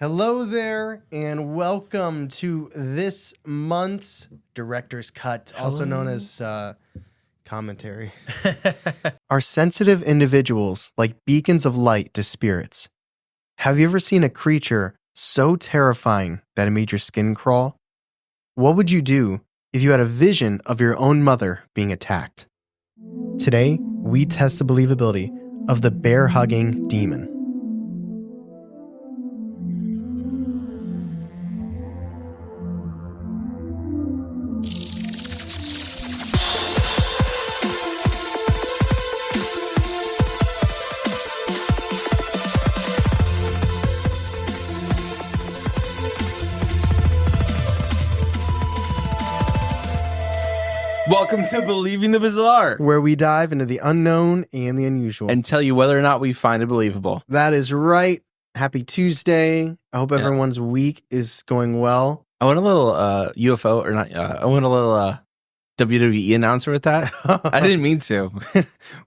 Hello there, and welcome to this month's Director's Cut, also known as commentary. Are sensitive individuals like beacons of light to spirits? Have you ever seen a creature so terrifying that it made your skin crawl? What would you do if you had a vision of your own mother being attacked? Today, we test the believability of the bear-hugging demon. Welcome to Believing the Bizarre, where we dive into the unknown and the unusual and tell you whether or not we find it believable. That is right. Happy Tuesday. I hope everyone's week is going well. I want a little UFO, or not, I want a little WWE announcer with that. I didn't mean to.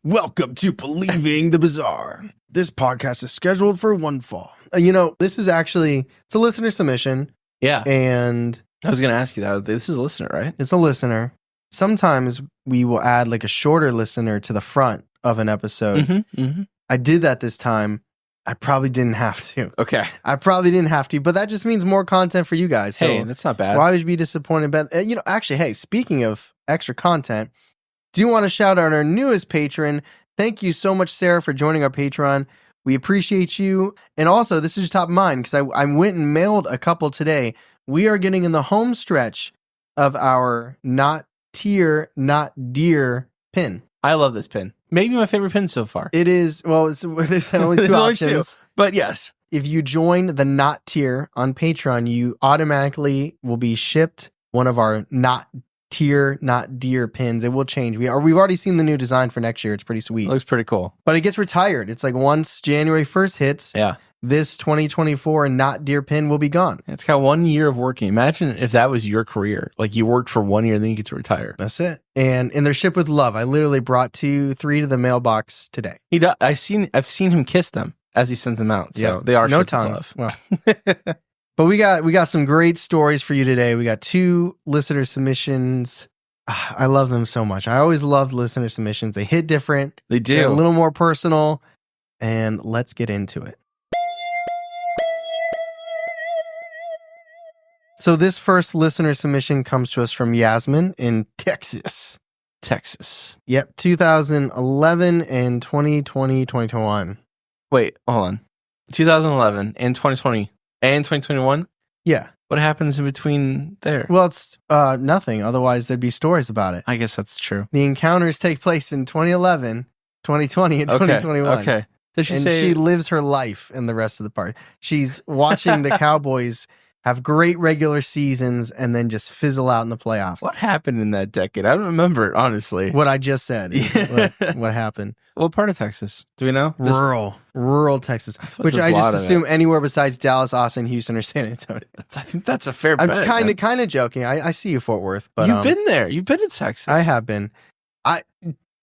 Welcome to Believing the Bizarre. This podcast is scheduled for one fall. This is actually, it's a listener submission. Yeah. And I was going to ask you that. This is a listener, right? It's a listener. Sometimes we will add like a shorter listener to the front of an episode. I did that this time. I probably didn't have to. Okay. I probably didn't have to, but that just means more content for you guys. Hey, so that's not bad. Why would you be disappointed? But actually, hey, speaking of extra content, do you want to shout out our newest patron? Thank you so much, Sarah, for joining our Patreon. We appreciate you. And also, this is top of mind because I went and mailed a couple today. We are getting in the home stretch of our not tier, not dear pin. I love this pin. Maybe my favorite pin so far. It is, well, there's only two options. But yes. If you join the not tier on Patreon, you automatically will be shipped one of our not tier, not dear pins. It will change. We've already seen the new design for next year. It's pretty sweet. It looks pretty cool. But it gets retired. It's like once January 1st hits, this 2024 not dear pin will be gone. It's got 1 year of working. Imagine if that was your career. Like you worked for 1 year and then you get to retire. That's it. And they're shipped with love. I literally brought 3 to the mailbox today. I've seen him kiss them as he sends them out. So they are no shipped tongue. with Well, love. but we got some great stories for you today. We got 2 listener submissions. I love them so much. I always loved listener submissions. They hit different. They do. They're a little more personal. And let's get into it. So this first listener submission comes to us from Yasmin in Texas. Yep, 2011 and 2020, 2021. Wait, hold on. 2011 and 2020 and 2021? Yeah. What happens in between there? Well, it's nothing. Otherwise, there'd be stories about it. I guess that's true. The encounters take place in 2011, 2020, and 2021. Okay. Did she say... she lives her life in the rest of the part. She's watching the Cowboys have great regular seasons and then just fizzle out in the playoffs. What happened in that decade? I don't remember it, honestly. What I just said. What happened? What part of Texas? Do we know? Rural Texas. Which I just assume anywhere besides Dallas, Austin, Houston, or San Antonio. I think that's a fair bet. I'm kind of joking. I see you, Fort Worth. But you've been there. You've been in Texas. I have been.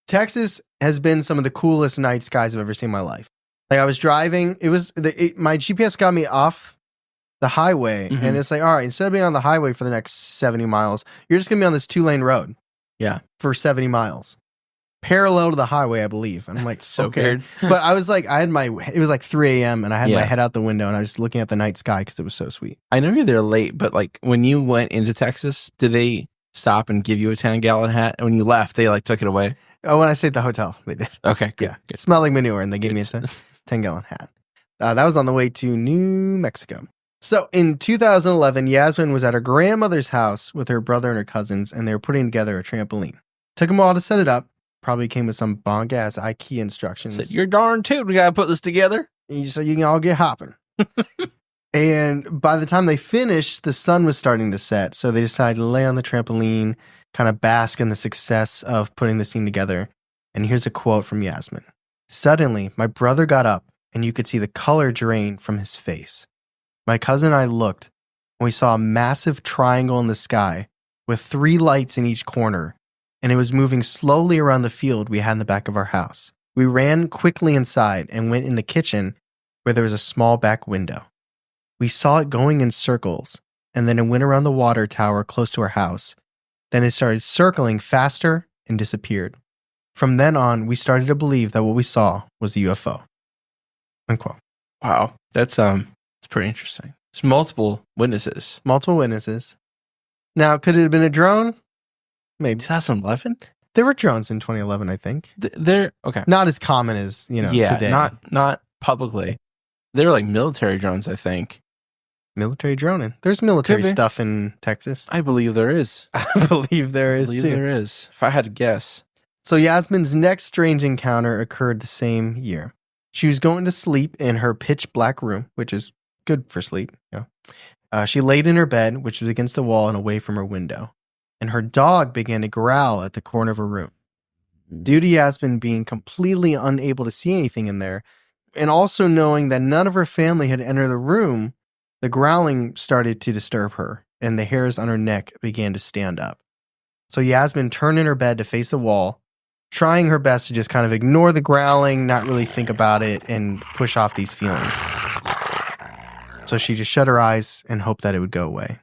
Texas has been some of the coolest night skies I've ever seen in my life. Like I was driving. My GPS got me off the highway, and it's like, all right, instead of being on the highway for the next 70 miles, you're just gonna be on this 2-lane road. Yeah. For 70 miles. Parallel to the highway, I believe. And I'm like, so okay. weird. But I was like, it was like 3 a.m. and I had my head out the window and I was just looking at the night sky because it was so sweet. I know you're there late, but like when you went into Texas, did they stop and give you a 10-gallon hat? And when you left, they like took it away? Oh, when I stayed at the hotel, they did. Okay. Good, yeah. Good. Smelled like manure and they gave me a 10-gallon hat. That was on the way to New Mexico. So in 2011, Yasmin was at her grandmother's house with her brother and her cousins, and they were putting together a trampoline. Took them a while to set it up. Probably came with some bonk-ass IKEA instructions. Said, you're darn tootin', we gotta put this together. So you can all get hopping. And by the time they finished, the sun was starting to set. So they decided to lay on the trampoline, kind of bask in the success of putting this thing together. And here's a quote from Yasmin. Suddenly, my brother got up, and you could see the color drain from his face. My cousin and I looked, and we saw a massive triangle in the sky with 3 lights in each corner, and it was moving slowly around the field we had in the back of our house. We ran quickly inside and went in the kitchen where there was a small back window. We saw it going in circles, and then it went around the water tower close to our house. Then it started circling faster and disappeared. From then on, we started to believe that what we saw was a UFO. Unquote. Wow. That's pretty interesting. There's multiple witnesses. Multiple witnesses. Now, could it have been a drone? Maybe. 2011? There were drones in 2011, I think. They're okay. Not as common as, today. Not publicly. They're like military drones, I think. Military droning. There's military stuff in Texas. I believe there is. I believe there is, too. There is. If I had to guess. So Yasmin's next strange encounter occurred the same year. She was going to sleep in her pitch black room, which is good for sleep. She laid in her bed, which was against the wall and away from her window. And her dog began to growl at the corner of her room. Due to Yasmin being completely unable to see anything in there, and also knowing that none of her family had entered the room, the growling started to disturb her, and the hairs on her neck began to stand up. So Yasmin turned in her bed to face the wall, trying her best to just kind of ignore the growling, not really think about it, and push off these feelings. So she just shut her eyes and hoped that it would go away.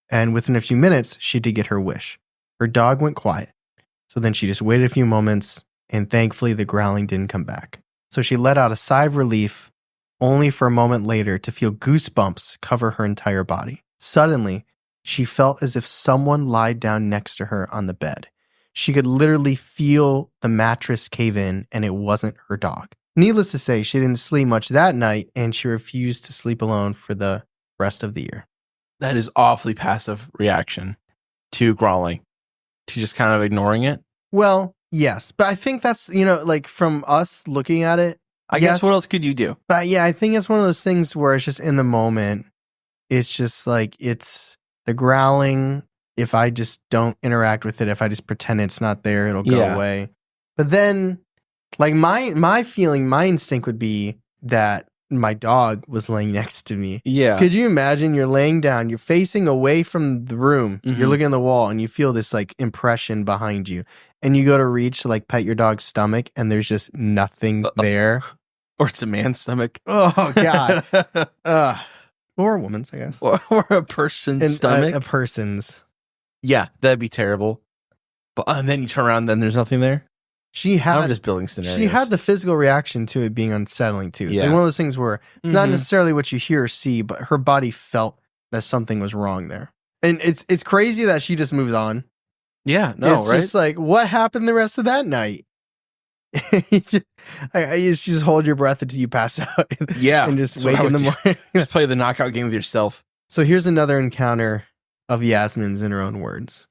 And within a few minutes, she did get her wish. Her dog went quiet. So then she just waited a few moments, and thankfully the growling didn't come back. So she let out a sigh of relief, only for a moment later to feel goosebumps cover her entire body. Suddenly, she felt as if someone lied down next to her on the bed. She could literally feel the mattress cave in, and it wasn't her dog. Needless to say, she didn't sleep much that night, and she refused to sleep alone for the rest of the year. That is awfully passive reaction to growling, to just kind of ignoring it. Well, yes, but I think that's, like from us looking at it. I guess what else could you do? But yeah, I think it's one of those things where it's just in the moment. It's just like, it's the growling. If I just don't interact with it, if I just pretend it's not there, it'll go away. But then, like my instinct would be that my dog was laying next to me. Yeah. Could you imagine you're laying down, you're facing away from the room, you're looking at the wall, and you feel this like impression behind you. And you go to reach to like pet your dog's stomach, and there's just nothing there. Or it's a man's stomach. Oh, God. Or a woman's, I guess. Or a person's stomach. A person's. Yeah, that'd be terrible. But and then you turn around, then there's nothing there. I'm just building scenarios. She had the physical reaction to it being unsettling too. It's like one of those things where it's not necessarily what you hear or see, but her body felt that something was wrong there. And it's crazy that she just moved on. Yeah, no, it's right? It's just like, what happened the rest of that night? you just hold your breath until you pass out. Yeah. And just wake in the morning. Just play the knockout game with yourself. So here's another encounter of Yasmin's in her own words.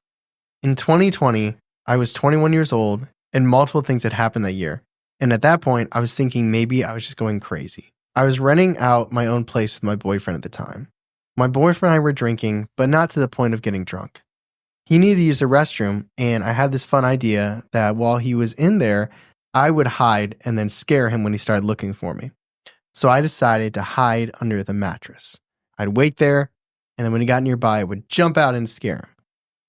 In 2020, I was 21 years old, and multiple things had happened that year. And at that point, I was thinking maybe I was just going crazy. I was renting out my own place with my boyfriend at the time. My boyfriend and I were drinking, but not to the point of getting drunk. He needed to use the restroom, and I had this fun idea that while he was in there, I would hide and then scare him when he started looking for me. So I decided to hide under the mattress. I'd wait there, and then when he got nearby, I would jump out and scare him.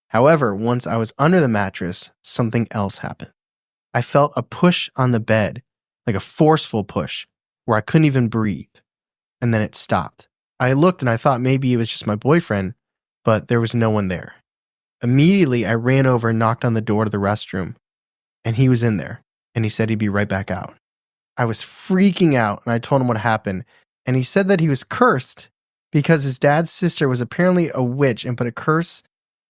However, once I was under the mattress, something else happened. I felt a push on the bed, like a forceful push, where I couldn't even breathe. And then it stopped. I looked and I thought maybe it was just my boyfriend, but there was no one there. Immediately, I ran over and knocked on the door to the restroom, and he was in there, and he said he'd be right back out. I was freaking out, and I told him what happened, and he said that he was cursed because his dad's sister was apparently a witch and put a curse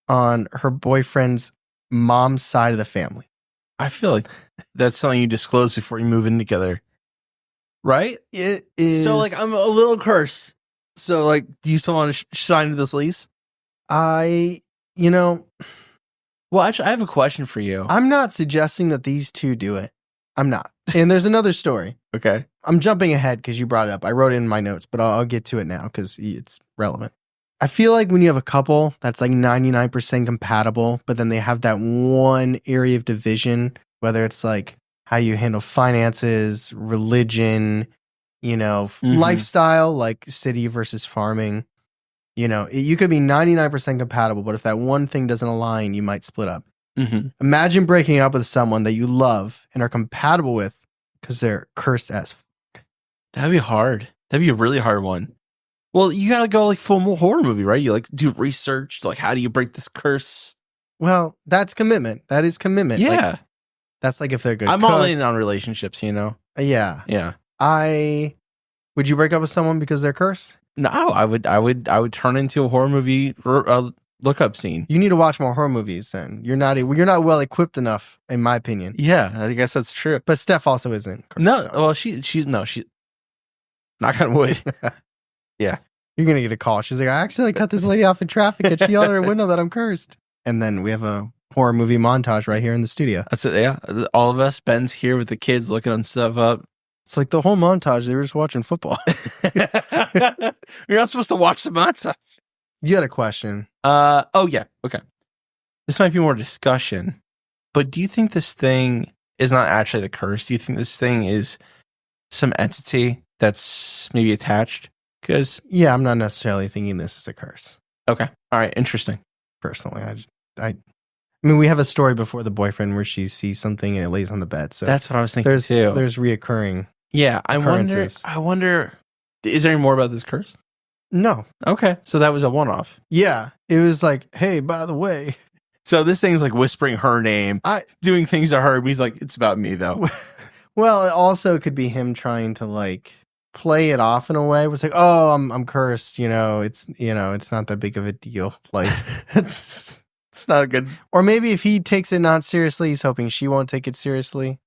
on her boyfriend's mom's side of the family. I feel like that's something you disclose before you move in together. Right? It is. So, like, I'm a little cursed. So, like, do you still want to sign to this lease? Well, actually, I have a question for you. I'm not suggesting that these two do it. I'm not. And there's another story. Okay. I'm jumping ahead because you brought it up. I wrote it in my notes, but I'll get to it now because it's relevant. I feel like when you have a couple that's like 99% compatible, but then they have that one area of division, whether it's like how you handle finances, religion, lifestyle, like city versus farming, you could be 99% compatible, but if that one thing doesn't align, you might split up. Mm-hmm. Imagine breaking up with someone that you love and are compatible with because they're cursed as fuck. That'd be hard. That'd be a really hard one. Well, you gotta go like full horror movie, right? You like do research, like how do you break this curse? Well, that's commitment. That is commitment. Yeah. Like, that's like if they're good. I'm all in on relationships, you know? Yeah. Yeah. Would you break up with someone because they're cursed? No, I would turn into a horror movie lookup scene. You need to watch more horror movies then. You're not well equipped enough, in my opinion. Yeah, I guess that's true. But Steph also isn't cursed. No, so. well, she's knock on wood. Yeah. You're going to get a call. She's like, I accidentally cut this lady off in traffic and she yelled at her window that I'm cursed. And then we have a horror movie montage right here in the studio. That's it, yeah. All of us, Ben's here with the kids looking on stuff up. It's like the whole montage, they were just watching football. You're not supposed to watch the montage. You had a question. Oh, yeah. Okay. This might be more discussion, but do you think this thing is not actually the curse? Do you think this thing is some entity that's maybe attached? Because yeah, I'm not necessarily thinking this is a curse. Okay. All right. Interesting. Personally, I mean, we have a story before the boyfriend where she sees something and it lays on the bed. So that's what I was thinking too. There's reoccurring. Yeah, I wonder. Is there any more about this curse? No. Okay, so that was a one-off. Yeah, it was like, hey, by the way. So this thing's like whispering her name, doing things to her. But he's like, it's about me though. Well, it also could be him trying to like play it off in a way where it's like, oh, I'm cursed. It's not that big of a deal. Like it's not good. Or maybe if he takes it not seriously, he's hoping she won't take it seriously.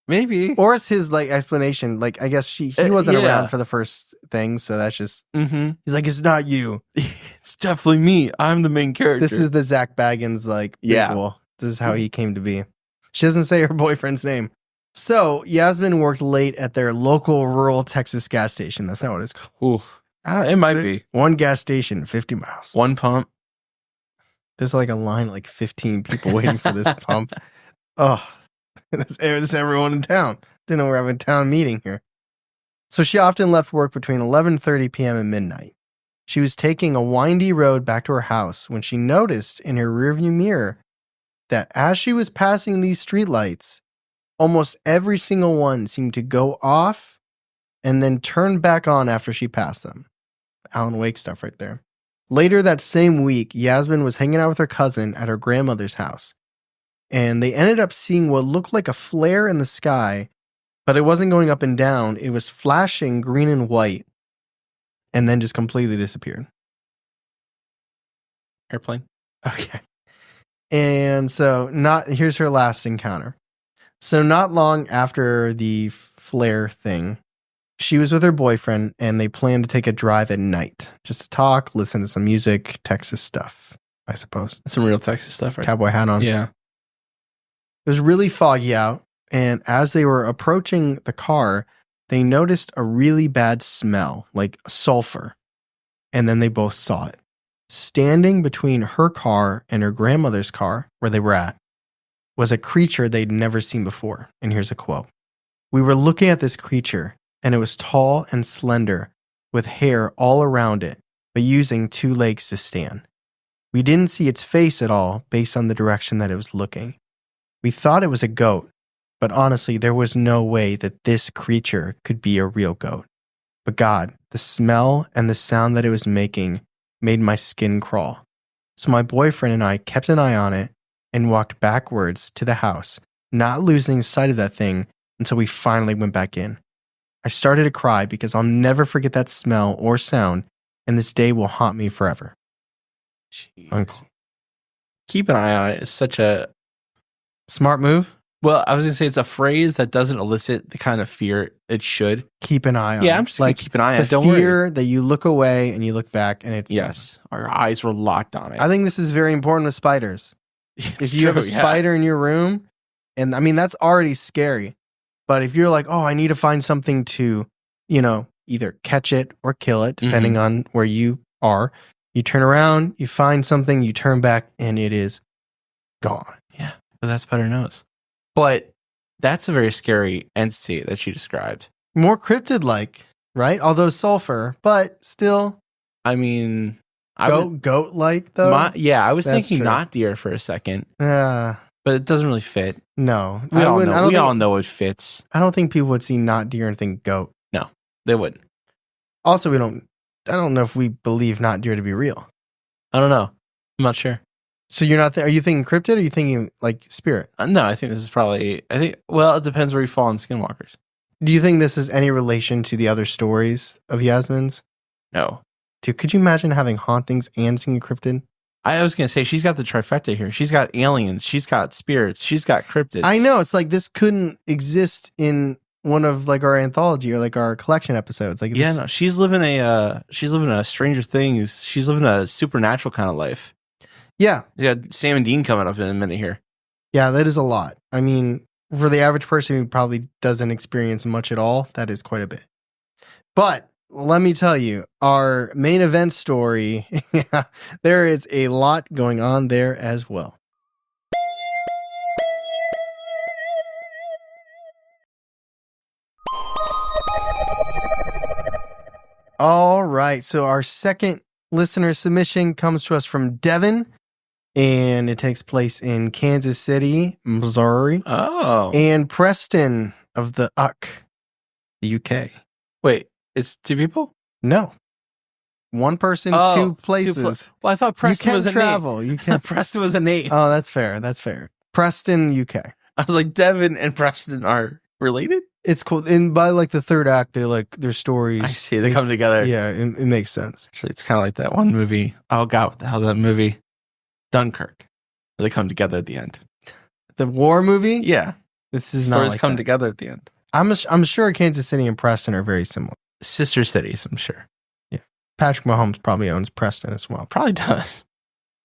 Maybe. Or it's his like explanation. Like, I guess he wasn't around for the first thing. So that's just, he's like, it's not you. It's definitely me. I'm the main character. This is the Zach Baggins, like, prequel. This is how he came to be. She doesn't say her boyfriend's name. So Yasmin worked late at their local rural Texas gas station. That's not what it's called. It might be. One gas station, 50 miles. One pump. There's like a line, like 15 people waiting for this pump. Oh, That's everyone in town. Didn't know we're having a town meeting here. So she often left work between 11:30 p.m. and midnight. She was taking a windy road back to her house when she noticed in her rearview mirror that as she was passing these streetlights, almost every single one seemed to go off and then turn back on after she passed them. Alan Wake stuff right there. Later that same week, Yasmin was hanging out with her cousin at her grandmother's house. And they ended up seeing what looked like a flare in the sky, but it wasn't going up and down. It was flashing green and white and then just completely disappeared. Airplane. Okay. And so here's her last encounter. So not long after the flare thing, she was with her boyfriend and they planned to take a drive at night just to talk, listen to some music, Texas stuff, I suppose. Some real Texas stuff, right? Cowboy hat on. Yeah. It was really foggy out, and as they were approaching the car, they noticed a really bad smell, like sulfur, and then they both saw it. Standing between her car and her grandmother's car, where they were at, was a creature they'd never seen before, and here's a quote. We were looking at this creature, and it was tall and slender, with hair all around it, but using 2 legs to stand. We didn't see its face at all based on the direction that it was looking. We thought it was a goat, but honestly, there was no way that this creature could be a real goat. But God, the smell and the sound that it was making made my skin crawl. So my boyfriend and I kept an eye on it and walked backwards to the house, not losing sight of that thing until we finally went back in. I started to cry because I'll never forget that smell or sound, and this day will haunt me forever. Keep an eye on it. It's such a smart move. Well, I was going to say it's a phrase that doesn't elicit the kind of fear it should. Keep an eye on it. Yeah, I'm just like keep an eye on it. Don't fear that you look away and you look back and it's yes, our eyes were locked on it. I think this is very important with spiders. If you have a spider in your room, and I mean that's already scary, but if you're like, oh, I need to find something to, either catch it or kill it, depending on where you are. You turn around, you find something, you turn back, and it is gone. Yeah. Because that spider knows. But that's a very scary entity that she described. More cryptid-like, right? Although sulfur, but still. I mean, goat-like though. I was thinking not deer for a second. But it doesn't really fit. No, we all know it fits. I don't think people would see not deer and think goat. No, they wouldn't. Also, we don't don't know if we believe not dear to be real. I don't know. I'm not sure. So you're not, are you thinking cryptid or are you thinking like spirit? No, I think this is probably, well, it depends where you fall on skinwalkers. Do you think this is any relation to the other stories of Yasmin's? No. Dude, could you imagine having hauntings and seeing a cryptid? I was going to say, she's got the trifecta here. She's got aliens. She's got spirits. She's got cryptids. I know. It's like this couldn't exist in one of like our anthology or like our collection episodes. Like, yeah, no, she's living a Stranger Things. She's living a supernatural kind of life. Yeah. You got Sam and Dean coming up in a minute here. Yeah, that is a lot. I mean, for the average person who probably doesn't experience much at all, that is quite a bit. But let me tell you, our main event story, there is a lot going on there as well. All right, so our second listener submission comes to us from Devin, and it takes place in Kansas City, Missouri. Oh. And Preston of the UK. Wait, it's two people? No. One person, two places. Well, I thought Preston was a travel. name. You can Preston was a name. Oh, that's fair. That's fair. Preston, UK. I was like, Devin and Preston are related? It's cool. And by like the third act, they like their stories. I see. They come together. Yeah, it makes sense. Actually, it's kind of like that one movie. Oh, God, what the hell is that movie? Dunkirk. Where they come together at the end. The war movie? Yeah. This is Stories not like come that. together at the end. I'm sure Kansas City and Preston are very similar. Sister cities, I'm sure. Yeah. Patrick Mahomes probably owns Preston as well. Probably does.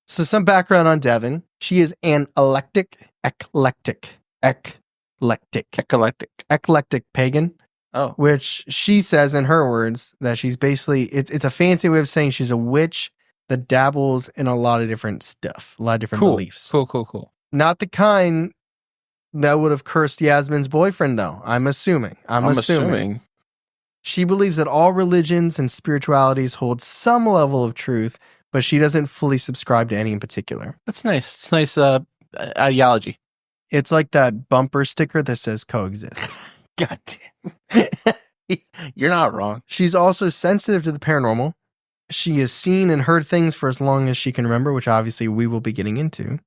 So some background on Devin. She is an eclectic pagan. Oh. Which she says in her words that she's basically, it's a fancy way of saying she's a witch that dabbles in a lot of different stuff, a lot of different beliefs. Cool. Not the kind that would have cursed Yasmin's boyfriend, though. I'm assuming. She believes that all religions and spiritualities hold some level of truth, but she doesn't fully subscribe to any in particular. That's nice. It's nice ideology. It's like that bumper sticker that says coexist. God damn. You're not wrong. She's also sensitive to the paranormal. She has seen and heard things for as long as she can remember, which obviously we will be getting into.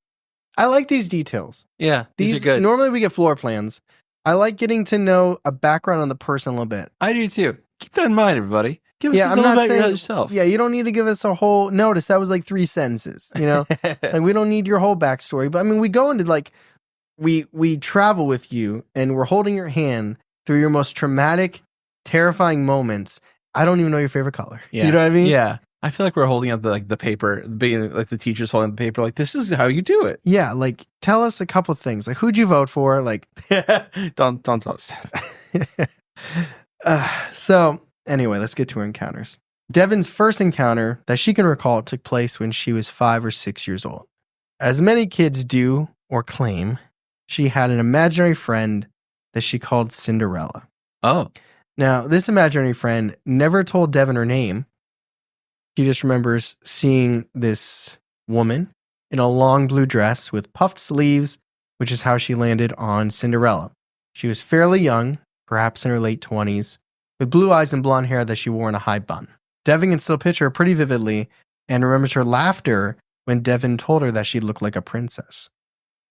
I like these details. Yeah, these are good. Normally we get floor plans. I like getting to know a background on the person a little bit. I do too. Keep that in mind, everybody. Give us a little about yourself. Yeah, you don't need to give us a whole notice. That was like 3 sentences, you know? Like we don't need your whole backstory. But I mean, we go into like, we travel with you and we're holding your hand through your most traumatic, terrifying moments. I don't even know your favorite color. Yeah. You know what I mean? Yeah. I feel like we're holding up the paper, being like the teacher's holding up the paper, like this is how you do it. Yeah, like tell us a couple things. Like who'd you vote for? Like don't tell us that. So anyway, let's get to her encounters. Devin's first encounter that she can recall took place when she was 5 or 6 years old. As many kids do or claim, she had an imaginary friend that she called Cinderella. Oh. Now, this imaginary friend never told Devin her name. She just remembers seeing this woman in a long blue dress with puffed sleeves, which is how she landed on Cinderella. She was fairly young, perhaps in her late 20s, with blue eyes and blonde hair that she wore in a high bun. Devin can still picture her pretty vividly and remembers her laughter when Devin told her that she looked like a princess.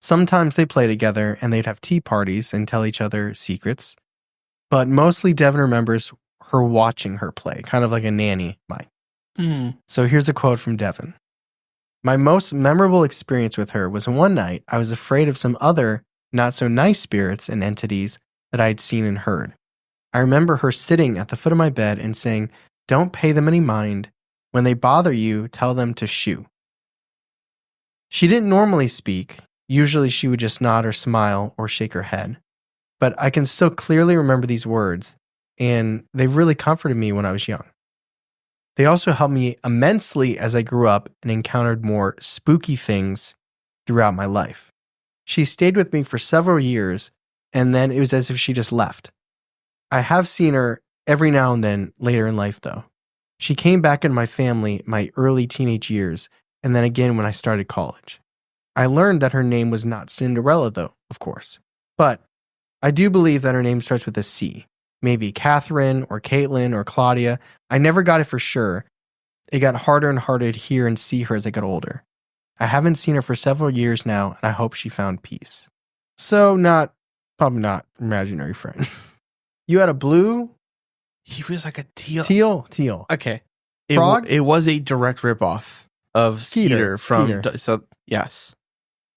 Sometimes they play together and they'd have tea parties and tell each other secrets, but mostly Devin remembers her watching her play, kind of like a nanny might. So here's a quote from Devin. My most memorable experience with her was one night I was afraid of some other not so nice spirits and entities that I had seen and heard. I remember her sitting at the foot of my bed and saying, "Don't pay them any mind. When they bother you, tell them to shoo." She didn't normally speak. Usually she would just nod or smile or shake her head. But I can still clearly remember these words, and they've really comforted me when I was young. They also helped me immensely as I grew up and encountered more spooky things throughout my life. She stayed with me for several years, and then it was as if she just left. I have seen her every now and then later in life, though. She came back in my family my early teenage years, and then again when I started college. I learned that her name was not Cinderella, though, of course. But I do believe that her name starts with a C. Maybe Catherine or Caitlin or Claudia. I never got it for sure, It got harder and harder to hear and see her as I got older. I haven't seen her for several years now, and I hope she found peace. So probably not imaginary friend. You had a blue? He was like a teal. Teal. Okay. Frog? It was a direct ripoff of Skeeter from... Skeeter. So, yes.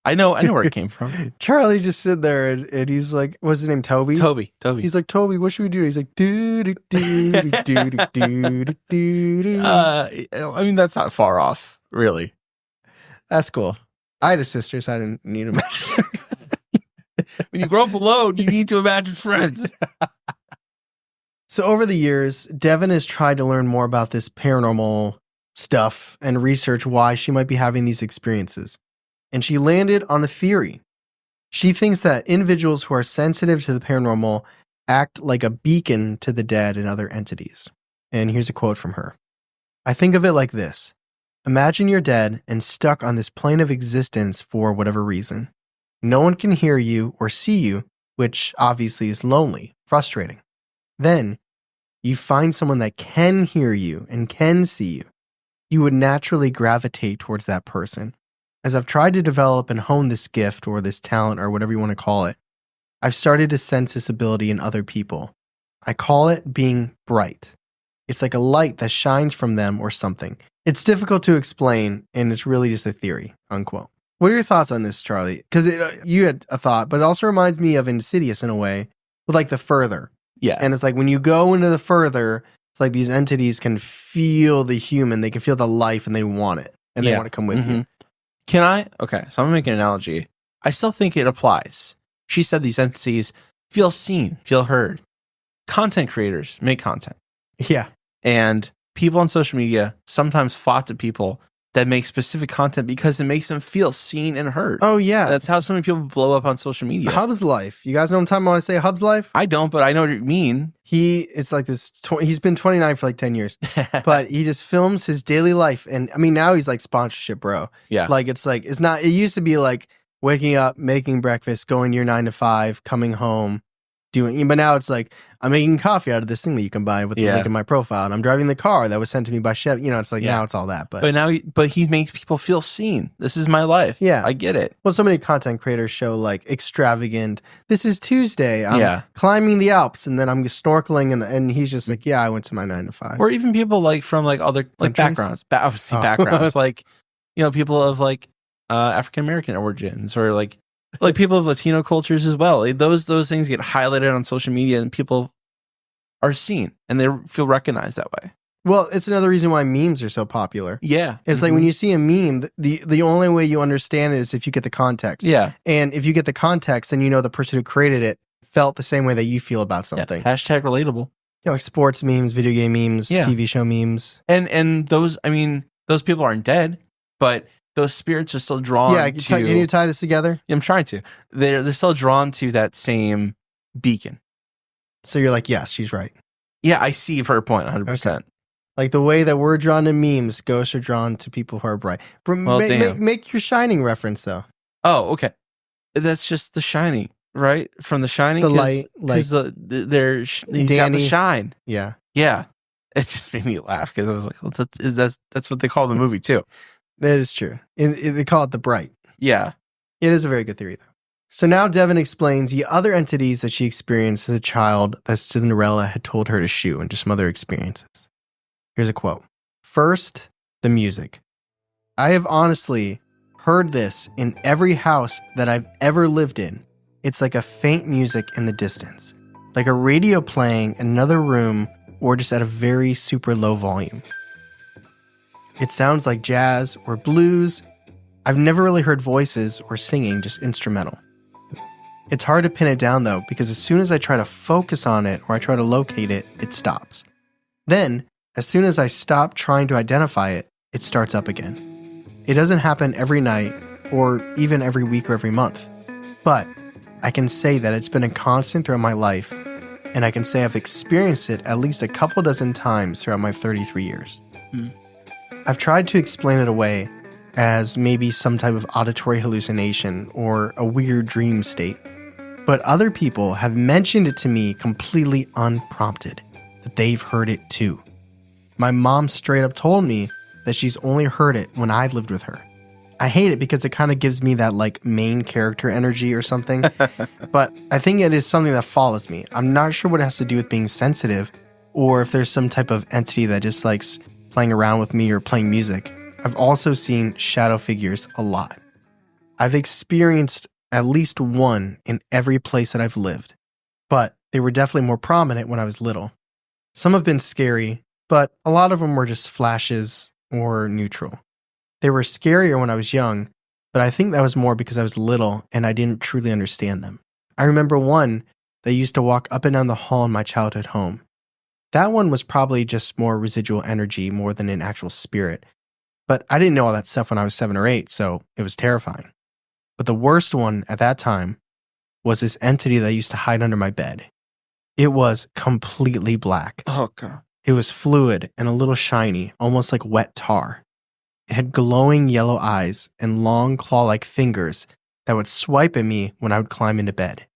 I know where it came from. Charlie just sit there and he's like, what's his name? Toby? Toby. He's like, Toby, what should we do? He's like, do do do do do do do do. I mean, that's not far off, really. That's cool. I had a sister, so I didn't need to imagine. When you grow up alone, you need to imagine friends. So over the years, Devin has tried to learn more about this paranormal stuff and research why she might be having these experiences. And she landed on a theory. She thinks that individuals who are sensitive to the paranormal act like a beacon to the dead and other entities. And here's a quote from her. I think of it like this. Imagine you're dead and stuck on this plane of existence for whatever reason. No one can hear you or see you, which obviously is lonely, frustrating. Then you find someone that can hear you and can see you. You would naturally gravitate towards that person. As I've tried to develop and hone this gift or this talent or whatever you want to call it, I've started to sense this ability in other people. I call it being bright. It's like a light that shines from them or something. It's difficult to explain, and it's really just a theory, unquote. What are your thoughts on this, Charlie? Because you had a thought, but it also reminds me of Insidious in a way, with like the further. Yeah. And it's like when you go into the further, it's like these entities can feel the human, they can feel the life, and they want it, and they want to come with you. Okay, so I'm going to make an analogy. I still think it applies. She said these entities feel seen, feel heard. Content creators make content. Yeah. And people on social media sometimes flock to people that make specific content because it makes them feel seen and heard. Oh, yeah. That's how so many people blow up on social media. Hub's life. You guys know what I'm talking about when I say Hub's life? I don't, but I know what you mean. It's like this, he's been 29 for like 10 years, but he just films his daily life. And I mean, now he's like sponsorship, bro. Yeah. Like, it used to be like waking up, making breakfast, going to your 9 to 5, coming home, but now it's like, I'm making coffee out of this thing that you can buy with the link in my profile. And I'm driving the car that was sent to me by Chevy. It's like, now it's all that. But he makes people feel seen. This is my life. Yeah. I get it. Well, so many content creators show like extravagant, this is Tuesday. I'm climbing the Alps and then I'm snorkeling. And he's just like, I went to my 9 to 5. Or even people like from like other like backgrounds, obviously backgrounds, like, people of like African-American origins or like people of Latino cultures as well. Like, those things get highlighted on social media and people are seen and they feel recognized that way. Well, it's another reason why memes are so popular. Yeah. It's like when you see a meme, the only way you understand it is if you get the context. Yeah. And if you get the context, then you know the person who created it felt the same way that you feel about something. Yeah. Hashtag relatable. Like sports memes, video game memes, TV show memes. And those people aren't dead, but those spirits are still drawn to... Can you tie this together? I'm trying to. They're still drawn to that same beacon. So you're like, yes, she's right. Yeah, I see her point 100%. Okay. Like the way that we're drawn to memes, ghosts are drawn to people who are bright. Make your Shining reference, though. Oh, okay. That's just The Shining, right? From The Shining? The light. Because he's got the shine. Yeah. Yeah. It just made me laugh because I was like, that's what they call the movie, too. That is true. They call it the bright. Yeah. It is a very good theory, though. So now Devin explains the other entities that she experienced as a child that Cinderella had told her to shoo and just some other experiences. Here's a quote. First, the music. I have honestly heard this in every house that I've ever lived in. It's like a faint music in the distance, like a radio playing in another room or just at a very super low volume. It sounds like jazz or blues. I've never really heard voices or singing, just instrumental. It's hard to pin it down though, because as soon as I try to focus on it or I try to locate it, it stops. Then, as soon as I stop trying to identify it, it starts up again. It doesn't happen every night or even every week or every month, but I can say that it's been a constant throughout my life, and I can say I've experienced it at least a couple dozen times throughout my 33 years. I've tried to explain it away as maybe some type of auditory hallucination or a weird dream state, but other people have mentioned it to me completely unprompted, that they've heard it too. My mom straight up told me that she's only heard it when I lived with her. I hate it because it kind of gives me that like main character energy or something, but I think it is something that follows me. I'm not sure what it has to do with being sensitive or if there's some type of entity that just likes playing around with me or playing music. I've also seen shadow figures a lot. I've experienced at least one in every place that I've lived, but they were definitely more prominent when I was little. Some have been scary, but a lot of them were just flashes or neutral. They were scarier when I was young, but I think that was more because I was little and I didn't truly understand them. I remember one that used to walk up and down the hall in my childhood home. That one was probably just more residual energy more than an actual spirit, but I didn't know all that stuff when I was 7 or 8, so it was terrifying. But the worst one at that time was this entity that used to hide under my bed. It was completely black. Oh, God. It was fluid and a little shiny, almost like wet tar. It had glowing yellow eyes and long claw-like fingers that would swipe at me when I would climb into bed.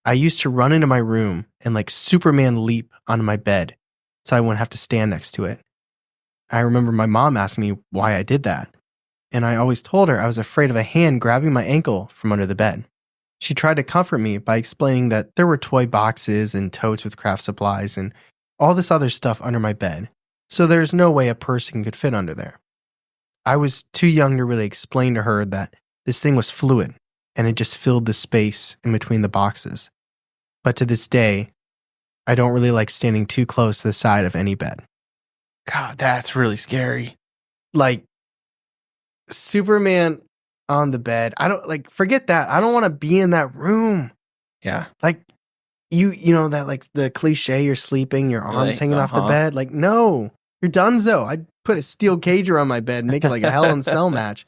I used to run into my room and like Superman leap onto my bed so I wouldn't have to stand next to it. I remember my mom asking me why I did that, and I always told her I was afraid of a hand grabbing my ankle from under the bed. She tried to comfort me by explaining that there were toy boxes and totes with craft supplies and all this other stuff under my bed, so there's no way a person could fit under there. I was too young to really explain to her that this thing was fluid and it just filled the space in between the boxes. But to this day, I don't really like standing too close to the side of any bed. God, that's really scary. Like, Superman on the bed. I don't, like, forget that. I don't want to be in that room. Yeah. Like, you know, that, like, the cliche, you're sleeping, your arms Like, hanging off the bed. Like, no, you're donezo. I'd put a steel cage around my bed and make it like a Hell in Cell match.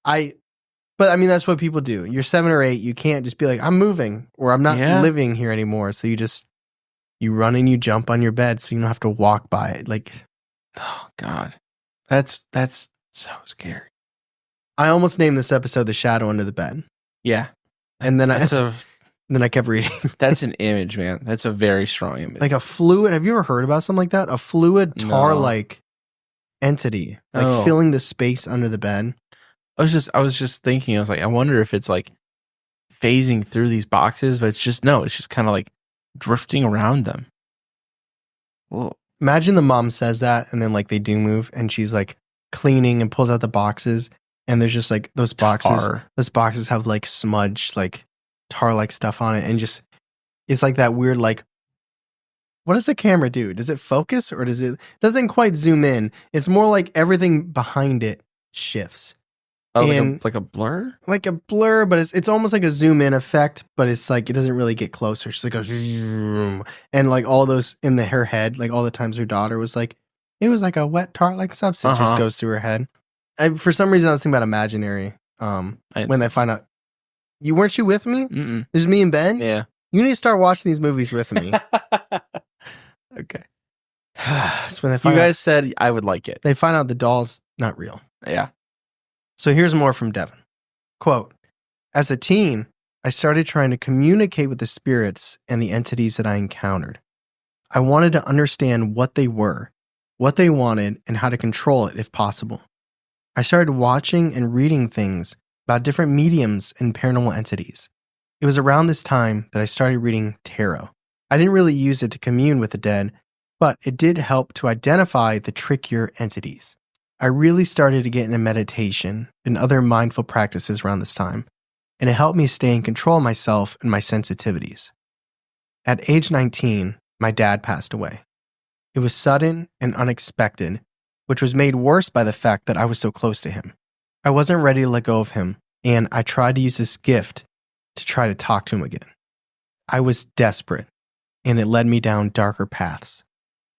But I mean, that's what people do. You're 7 or 8. You can't just be like, I'm moving or I'm not living here anymore. So you run and you jump on your bed so you don't have to walk by it. Like, oh God, that's so scary. I almost named this episode "The Shadow Under the Bed." Yeah, and then I kept reading. That's an image, man. That's a very strong image. Like a fluid. Have you ever heard about something like that? A fluid tar-like entity, like filling the space under the bed. I was just thinking. I was like, I wonder if it's like phasing through these boxes, but it's just kind of like drifting around them. Well, imagine the mom says that, and then like they do move, and she's like cleaning and pulls out the boxes, and there's just like those boxes. Tar. Those boxes have like smudge, like tar-like stuff on it, and just it's like that weird like. What does the camera do? Does it focus or doesn't quite zoom in? It's more like everything behind it shifts. Oh, like a blur? Like a blur, but it's almost like a zoom in effect, but it's like it doesn't really get closer. It's like a zoom. And like all those in her head, like all the times her daughter was like, it was like a wet tar like substance just goes through her head. For some reason I was thinking about imaginary. When they find out weren't you with me? Mm-mm. It was me and Ben? Yeah. You need to start watching these movies with me. Okay. That's when they find you guys said I would like it. They find out the doll's not real. Yeah. So here's more from Devin. Quote, as a teen, I started trying to communicate with the spirits and the entities that I encountered. I wanted to understand what they were, what they wanted, and how to control it if possible. I started watching and reading things about different mediums and paranormal entities. It was around this time that I started reading tarot. I didn't really use it to commune with the dead, but it did help to identify the trickier entities. I really started to get into meditation and other mindful practices around this time, and it helped me stay in control of myself and my sensitivities. At age 19, my dad passed away. It was sudden and unexpected, which was made worse by the fact that I was so close to him. I wasn't ready to let go of him, and I tried to use this gift to try to talk to him again. I was desperate, and it led me down darker paths.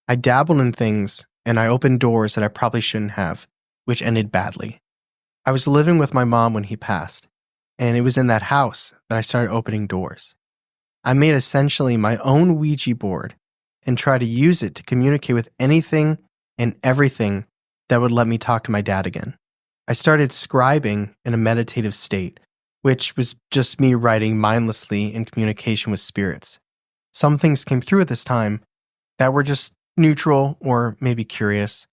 I dabbled in things, and I opened doors that I probably shouldn't have, which ended badly. I was living with my mom when he passed, and it was in that house that I started opening doors. I made essentially my own Ouija board and tried to use it to communicate with anything and everything that would let me talk to my dad again. I started scribing in a meditative state, which was just me writing mindlessly in communication with spirits. Some things came through at this time that were just neutral or maybe curious.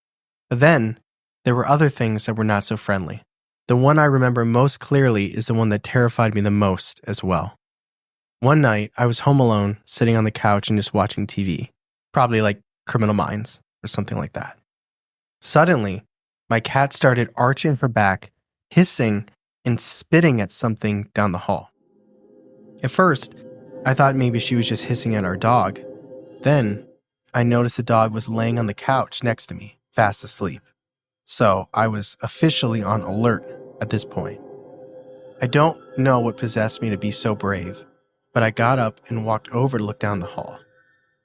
But then there were other things that were not so friendly. The one I remember most clearly is the one that terrified me the most as well. One night, I was home alone, sitting on the couch and just watching TV, probably like Criminal Minds or something like that. Suddenly, my cat started arching her back, hissing and spitting at something down the hall. At first, I thought maybe she was just hissing at our dog. Then, I noticed the dog was laying on the couch next to me, fast asleep. So, I was officially on alert at this point. I don't know what possessed me to be so brave, but I got up and walked over to look down the hall.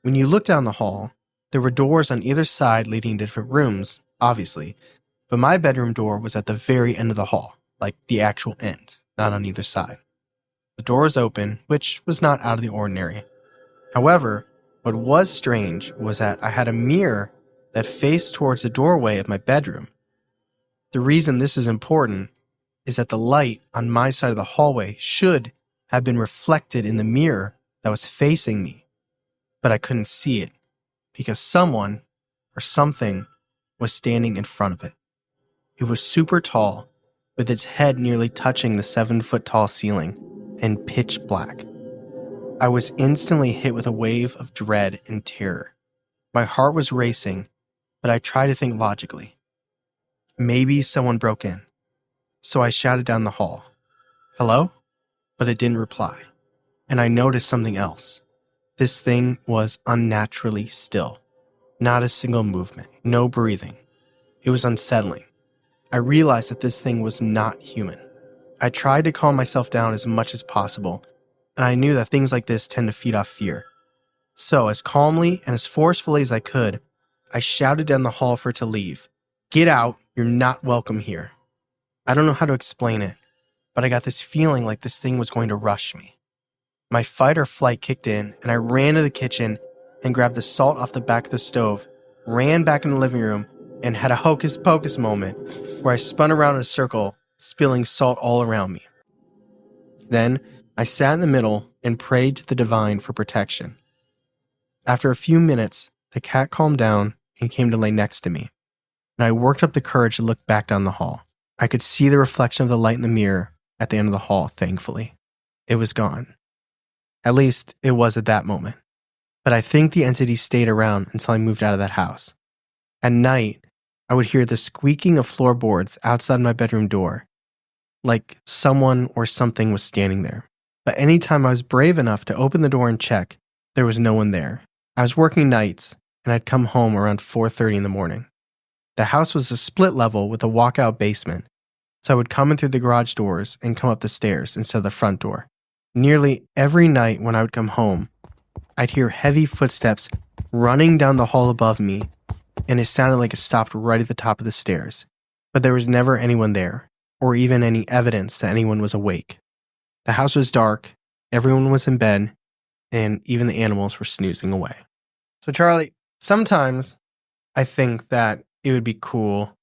When you look down the hall, there were doors on either side leading to different rooms, obviously, but my bedroom door was at the very end of the hall, like the actual end, not on either side. The door was open, which was not out of the ordinary. However, what was strange was that I had a mirror that faced towards the doorway of my bedroom. The reason this is important is that the light on my side of the hallway should have been reflected in the mirror that was facing me, but I couldn't see it because someone or something was standing in front of it. It was super tall, with its head nearly touching the 7-foot-tall ceiling, and pitch black. I was instantly hit with a wave of dread and terror. My heart was racing, but I tried to think logically. Maybe someone broke in. So I shouted down the hall, "Hello?" But it didn't reply. And I noticed something else. This thing was unnaturally still. Not a single movement, no breathing. It was unsettling. I realized that this thing was not human. I tried to calm myself down as much as possible, and I knew that things like this tend to feed off fear. So, as calmly and as forcefully as I could, I shouted down the hall for it to leave. "Get out, you're not welcome here." I don't know how to explain it, but I got this feeling like this thing was going to rush me. My fight or flight kicked in, and I ran to the kitchen and grabbed the salt off the back of the stove, ran back in the living room, and had a hocus pocus moment where I spun around in a circle, spilling salt all around me. Then I sat in the middle and prayed to the divine for protection. After a few minutes, the cat calmed down and came to lay next to me, and I worked up the courage to look back down the hall. I could see the reflection of the light in the mirror at the end of the hall, thankfully. It was gone. At least, it was at that moment. But I think the entity stayed around until I moved out of that house. At night, I would hear the squeaking of floorboards outside my bedroom door, like someone or something was standing there. But anytime I was brave enough to open the door and check, there was no one there. I was working nights, and I'd come home around 4:30 in the morning. The house was a split level with a walkout basement, so I would come in through the garage doors and come up the stairs instead of the front door. Nearly every night when I would come home, I'd hear heavy footsteps running down the hall above me, and it sounded like it stopped right at the top of the stairs. But there was never anyone there, or even any evidence that anyone was awake. The house was dark, everyone was in bed, and even the animals were snoozing away. So Charlie, sometimes I think that it would be cool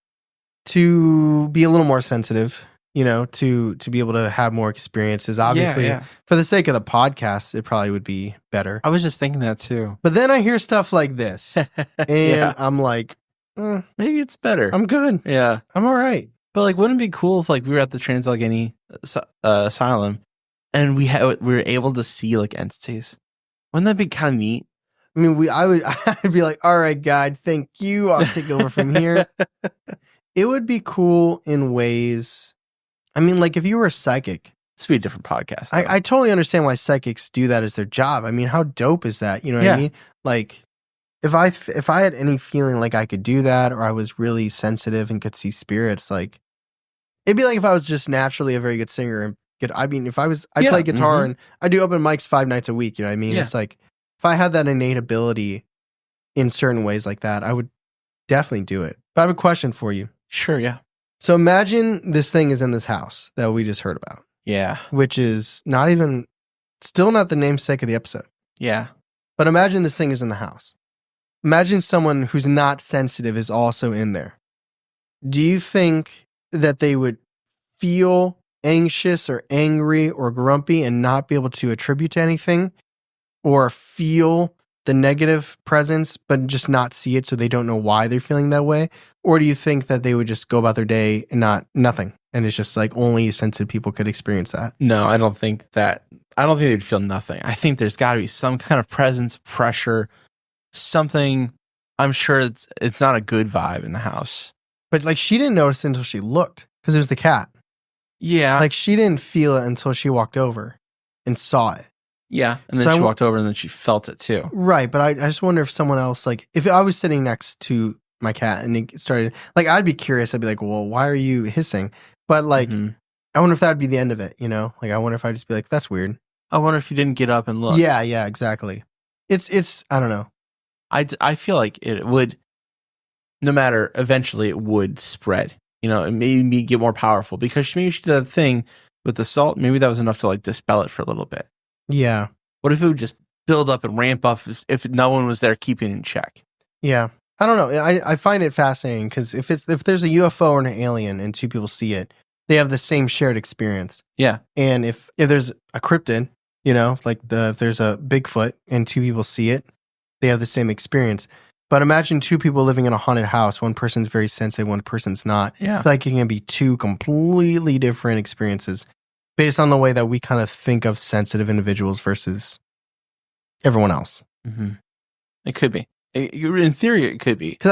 to be a little more sensitive, to be able to have more experiences. Obviously, for the sake of the podcast, it probably would be better. I was just thinking that too. But then I hear stuff like this, and I'm like, maybe it's better. I'm good. Yeah. I'm all right. But wouldn't it be cool if we were at the Trans-Allegheny Asylum and we were able to see entities? Wouldn't that be kind of neat? I mean, I'd be like, all right, guide, thank you. I'll take over from here. It would be cool in ways. I mean, if you were a psychic. This would be a different podcast. I totally understand why psychics do that as their job. I mean, how dope is that? You know what I mean? If I had any feeling like I could do that, or I was really sensitive and could see spirits, it'd be like if I was just naturally a very good singer and I play guitar and I do open mics 5 nights a week. You know what I mean? Yeah. It's if I had that innate ability in certain ways like that, I would definitely do it. But I have a question for you. Sure, yeah. So imagine this thing is in this house that we just heard about. Yeah. Which is still not the namesake of the episode. Yeah. But imagine this thing is in the house. Imagine someone who's not sensitive is also in there. Do you think that they would feel anxious or angry or grumpy and not be able to attribute to anything? Or feel the negative presence but just not see it so they don't know why they're feeling that way? Or do you think that they would just go about their day and nothing? And it's just like only sensitive people could experience that? No, I don't think that. I don't think they'd feel nothing. I think there's got to be some kind of presence, pressure, something. I'm sure it's not a good vibe in the house. But like she didn't notice it until she looked because it was the cat. Yeah. Like she didn't feel it until she walked over and saw it. Yeah. And then she walked over and then she felt it too. Right. But I just wonder if someone else, like if I was sitting next to my cat and it started, like I'd be curious. I'd be like, well, why are you hissing? But like, I wonder if that would be the end of it, you know? Like I wonder if I'd just be like, that's weird. I wonder if you didn't get up and look. Yeah, exactly. It's I don't know. I feel like it would, no matter, eventually it would spread. You know, it made me get more powerful because maybe she did that thing with the salt. Maybe that was enough to like dispel it for a little bit. Yeah. What if it would just build up and ramp up if no one was there keeping it in check? Yeah. I don't know. I find it fascinating because if there's a UFO or an alien and two people see it, they have the same shared experience. Yeah. And if there's a cryptid, you know, like if there's a Bigfoot and two people see it, they have the same experience. But imagine two people living in a haunted house. One person's very sensitive, one person's not. Yeah. I feel like it can be two completely different experiences based on the way that we kind of think of sensitive individuals versus everyone else. Mm-hmm. It could be. In theory, it could be. Because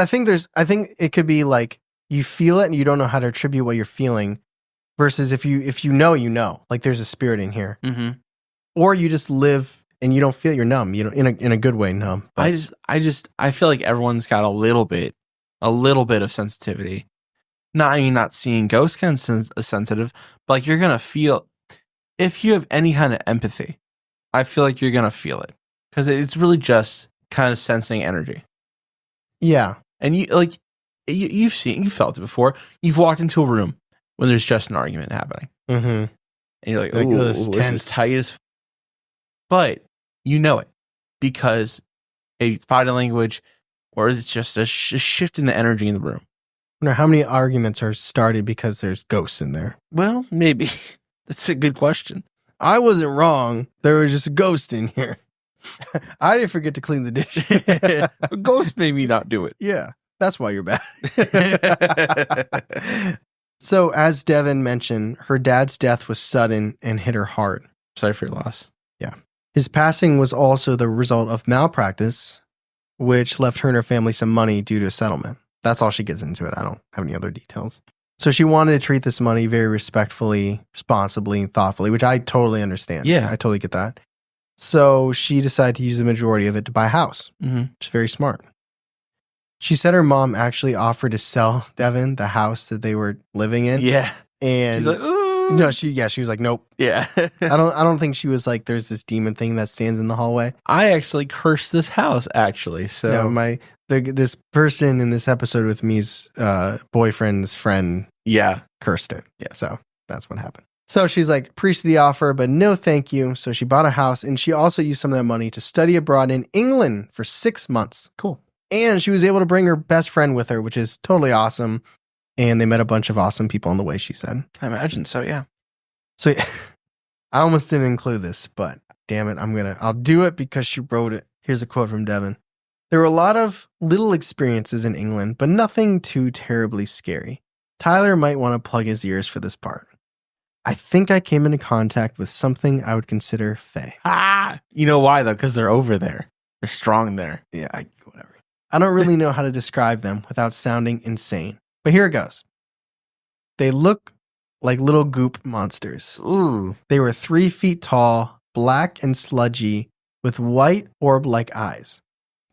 I think it could be like you feel it and you don't know how to attribute what you're feeling versus if you know, like there's a spirit in here. Mm-hmm. Or you just live and you don't feel you're numb, you know, in a good way numb. But I feel like everyone's got a little bit of sensitivity. Not seeing ghosts kind of sensitive, but like you're gonna feel, if you have any kind of empathy, I feel like you're gonna feel it because it's really just kind of sensing energy. Yeah, and you've felt it before. You've walked into a room when there's just an argument happening, and you're like, "Ooh, this is tight as." But you know it because it's body language, or it's just a shift in the energy in the room. I wonder how many arguments are started because there's ghosts in there. Well, maybe. That's a good question. I wasn't wrong. There was just a ghost in here. I didn't forget to clean the dish. A ghost made me not do it. Yeah, that's why you're bad. So, as Devin mentioned, her dad's death was sudden and hit her hard. Sorry for your loss. Yeah. His passing was also the result of malpractice, which left her and her family some money due to a settlement. That's all she gets into it. I don't have any other details. So she wanted to treat this money very respectfully, responsibly, and thoughtfully, which I totally understand. Yeah. I totally get that. So she decided to use the majority of it to buy a house, which is very smart. She said her mom actually offered to sell Devin the house that they were living in. Yeah. And she's like, ooh. No, she was like, nope. Yeah. I don't think she was like, there's this demon thing that stands in the hallway. I actually cursed this house, actually. So no, this person in this episode with me's boyfriend's friend cursed it. Yeah. So that's what happened. So she's like, appreciate the offer, but no thank you. So she bought a house and she also used some of that money to study abroad in England for 6 months. Cool. And she was able to bring her best friend with her, which is totally awesome. And they met a bunch of awesome people on the way, she said. I imagine so, yeah. So I almost didn't include this, but damn it, I'll do it because she wrote it. Here's a quote from Devin. There were a lot of little experiences in England, but nothing too terribly scary. Tyler might want to plug his ears for this part. I think I came into contact with something I would consider fae. You know why, though? Because they're over there. They're strong there. Yeah, whatever. I don't really know how to describe them without sounding insane. But here it goes. They look like little goop monsters. Ooh. They were 3 feet tall, black and sludgy, with white orb-like eyes.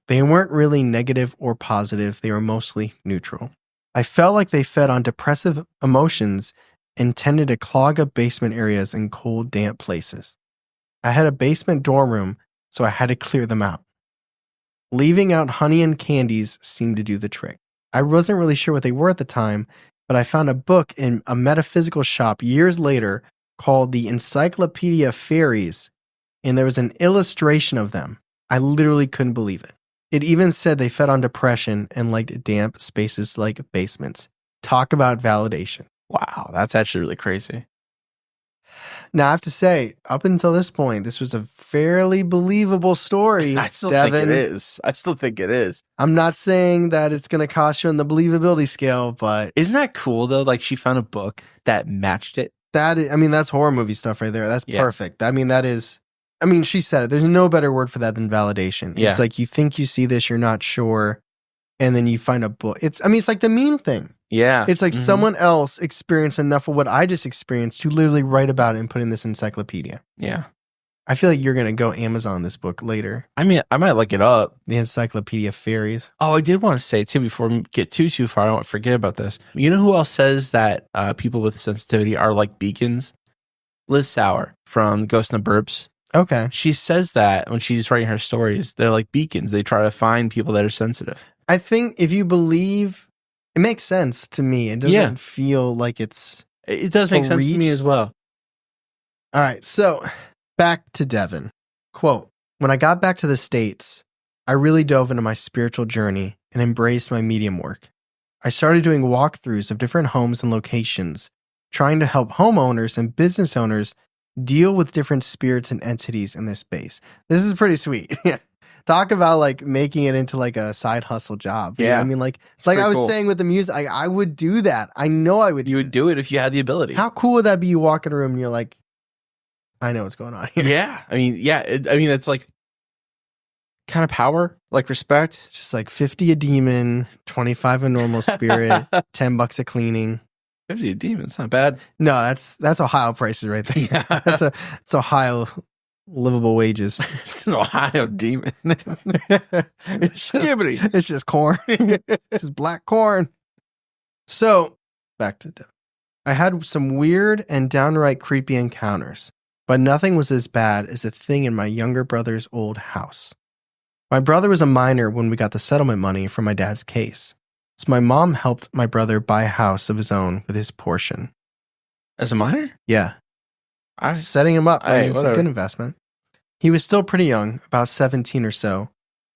They weren't really negative or positive. They were mostly neutral. I felt like they fed on depressive emotions and tended to clog up basement areas in cold, damp places. I had a basement dorm room, so I had to clear them out. Leaving out honey and candies seemed to do the trick. I wasn't really sure what they were at the time, but I found a book in a metaphysical shop years later called the Encyclopedia of Fairies, and there was an illustration of them. I literally couldn't believe it. It even said they fed on depression and liked damp spaces like basements. Talk about validation. Wow, that's actually really crazy. Now, I have to say, up until this point, this was a fairly believable story. I still Devin. think it is. I'm not saying that it's going to cost you on the believability scale, but Isn't that cool though? Like she found a book that matched it. that's horror movie stuff right there. That's perfect. She said it. There's no better word for that than validation. Yeah. It's like you think you see this, you're not sure, and then you find a book. It's like the meme thing. Yeah. It's like someone else experienced enough of what I just experienced to literally write about it and put in this encyclopedia. Yeah. I feel like you're going to go Amazon this book later. I mean, I might look it up. The Encyclopedia of Fairies. Oh, I did want to say too, before we get too far, I don't want to forget about this. You know who else says that people with sensitivity are like beacons? Liz Sauer from Ghost in the Burbs. Okay. She says that when she's writing her stories, they're like beacons. They try to find people that are sensitive. I think if you believe, it makes sense to me. It doesn't feel like it's... It does make sense to me as well. All right, so back to Devin. Quote, when I got back to the States, I really dove into my spiritual journey and embraced my medium work. I started doing walkthroughs of different homes and locations, trying to help homeowners and business owners deal with different spirits and entities in their space. This is pretty sweet. Talk about like making it into like a side hustle job. Yeah. You know what I mean, like it's like I was saying with the music, I would do that. I know I would. You would do it if you had the ability. How cool would that be? You walk in a room and you're like, I know what's going on here. Yeah. I mean, it's like kind of power, like respect. It's just like 50 a demon, 25 a normal spirit, $10 a cleaning. 50 a demon, it's not bad. No, that's Ohio prices right there. Yeah. It's Ohio livable wages. It's an Ohio demon. It's just corn. It's just black corn. So, back to Devin. I had some weird and downright creepy encounters, but nothing was as bad as the thing in my younger brother's old house. My brother was a minor when we got the settlement money from my dad's case, so my mom helped my brother buy a house of his own with his portion. As a minor? Yeah. Setting him up. It's a good investment. He was still pretty young, about 17 or so.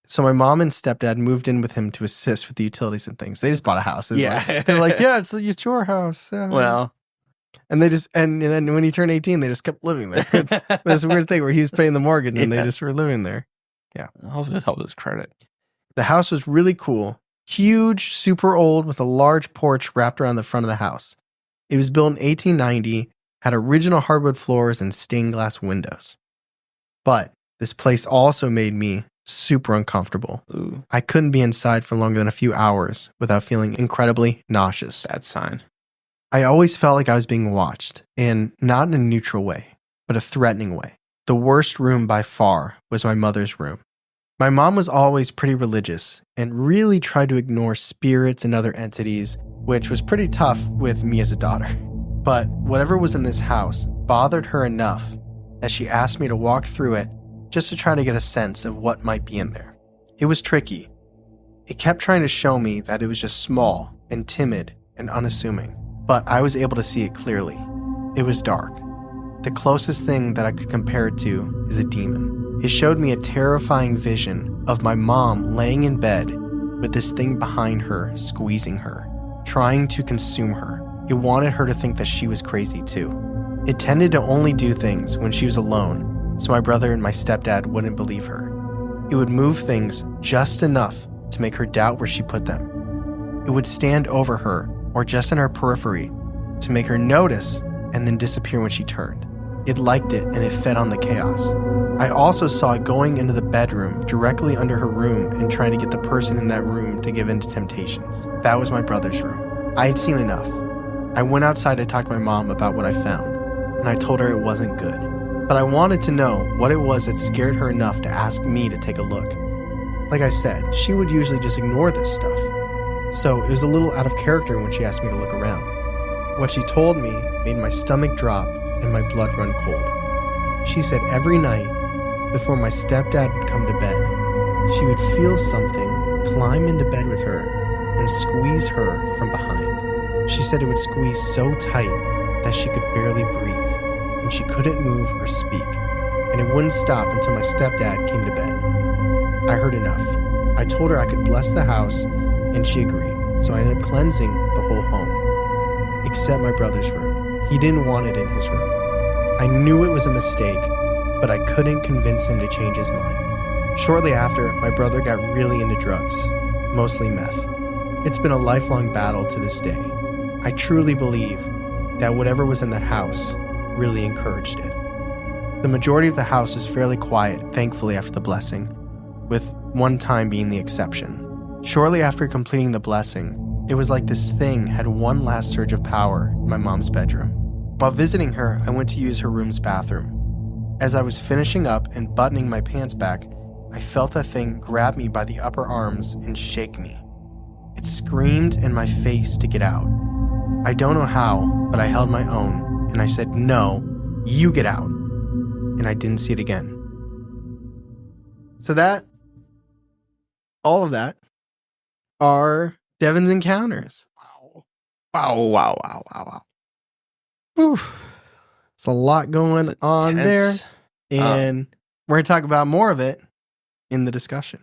So my mom and stepdad moved in with him to assist with the utilities and things. They just bought a house. They're like, yeah, it's your house. Yeah. Well. And they just, and then when he turned 18, they just kept living there. It's this weird thing where he was paying the mortgage and they just were living there. Yeah. I'll help his credit. The house was really cool. Huge, super old, with a large porch wrapped around the front of the house. It was built in 1890, had original hardwood floors and stained glass windows. But this place also made me super uncomfortable. Ooh. I couldn't be inside for longer than a few hours without feeling incredibly nauseous. Bad sign. I always felt like I was being watched, and not in a neutral way, but a threatening way. The worst room by far was my mother's room. My mom was always pretty religious and really tried to ignore spirits and other entities, which was pretty tough with me as a daughter. But whatever was in this house bothered her enough that she asked me to walk through it just to try to get a sense of what might be in there. It was tricky. It kept trying to show me that it was just small and timid and unassuming, but I was able to see it clearly. It was dark. The closest thing that I could compare it to is a demon. It showed me a terrifying vision of my mom laying in bed with this thing behind her, squeezing her, trying to consume her. It wanted her to think that she was crazy too. It tended to only do things when she was alone, so my brother and my stepdad wouldn't believe her. It would move things just enough to make her doubt where she put them. It would stand over her or just in her periphery to make her notice and then disappear when she turned. It liked it and it fed on the chaos. I also saw it going into the bedroom directly under her room and trying to get the person in that room to give in to temptations. That was my brother's room. I had seen enough. I went outside to talk to my mom about what I found, and I told her it wasn't good. But I wanted to know what it was that scared her enough to ask me to take a look. Like I said, she would usually just ignore this stuff, so it was a little out of character when she asked me to look around. What she told me made my stomach drop and my blood run cold. She said every night, before my stepdad would come to bed, she would feel something climb into bed with her and squeeze her from behind. She said it would squeeze so tight that she could barely breathe, and she couldn't move or speak, and it wouldn't stop until my stepdad came to bed. I heard enough. I told her I could bless the house, and she agreed, so I ended up cleansing the whole home, except my brother's room. He didn't want it in his room. I knew it was a mistake, but I couldn't convince him to change his mind. Shortly after, my brother got really into drugs, mostly meth. It's been a lifelong battle to this day. I truly believe that whatever was in that house really encouraged it. The majority of the house was fairly quiet, thankfully, after the blessing, with one time being the exception. Shortly after completing the blessing, it was like this thing had one last surge of power in my mom's bedroom. While visiting her, I went to use her room's bathroom. As I was finishing up and buttoning my pants back, I felt that thing grab me by the upper arms and shake me. It screamed in my face to get out. I don't know how, but I held my own, and I said, "No, you get out." And I didn't see it again. So all of that are Devon's encounters. Wow. Whew. It's a lot going on there. And we're going to talk about more of it in the discussion.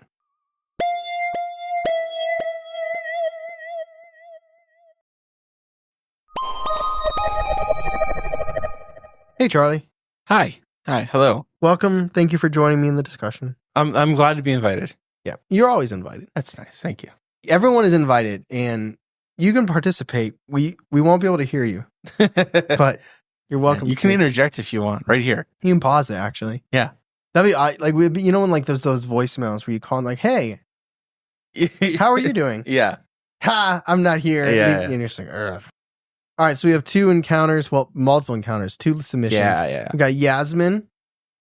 Hey, Charlie. Hi. Hello. Welcome. Thank you for joining me in the discussion. I'm glad to be invited. Yeah, you're always invited. That's nice. Thank you. Everyone is invited, and you can participate. We won't be able to hear you, but you're welcome. You can interject if you want, right here. You can pause it, actually. Yeah. That'd be like you know when like those voicemails where you call and like, "Hey, how are you doing?" Yeah. Ha! I'm not here. Yeah. And you're just like, ugh. All right, so we have two encounters. Well, multiple encounters. Two submissions. Yeah. We got Yasmin.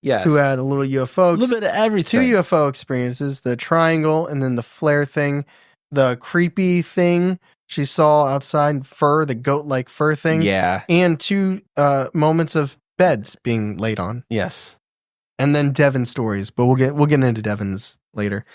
Yes. Who had a little UFO. A little bit of everything. Two UFO experiences, the triangle and then the flare thing, the creepy thing she saw outside, the goat-like fur thing. Yeah. And two moments of beds being laid on. Yes. And then Devin stories, but we'll get into Devin's later.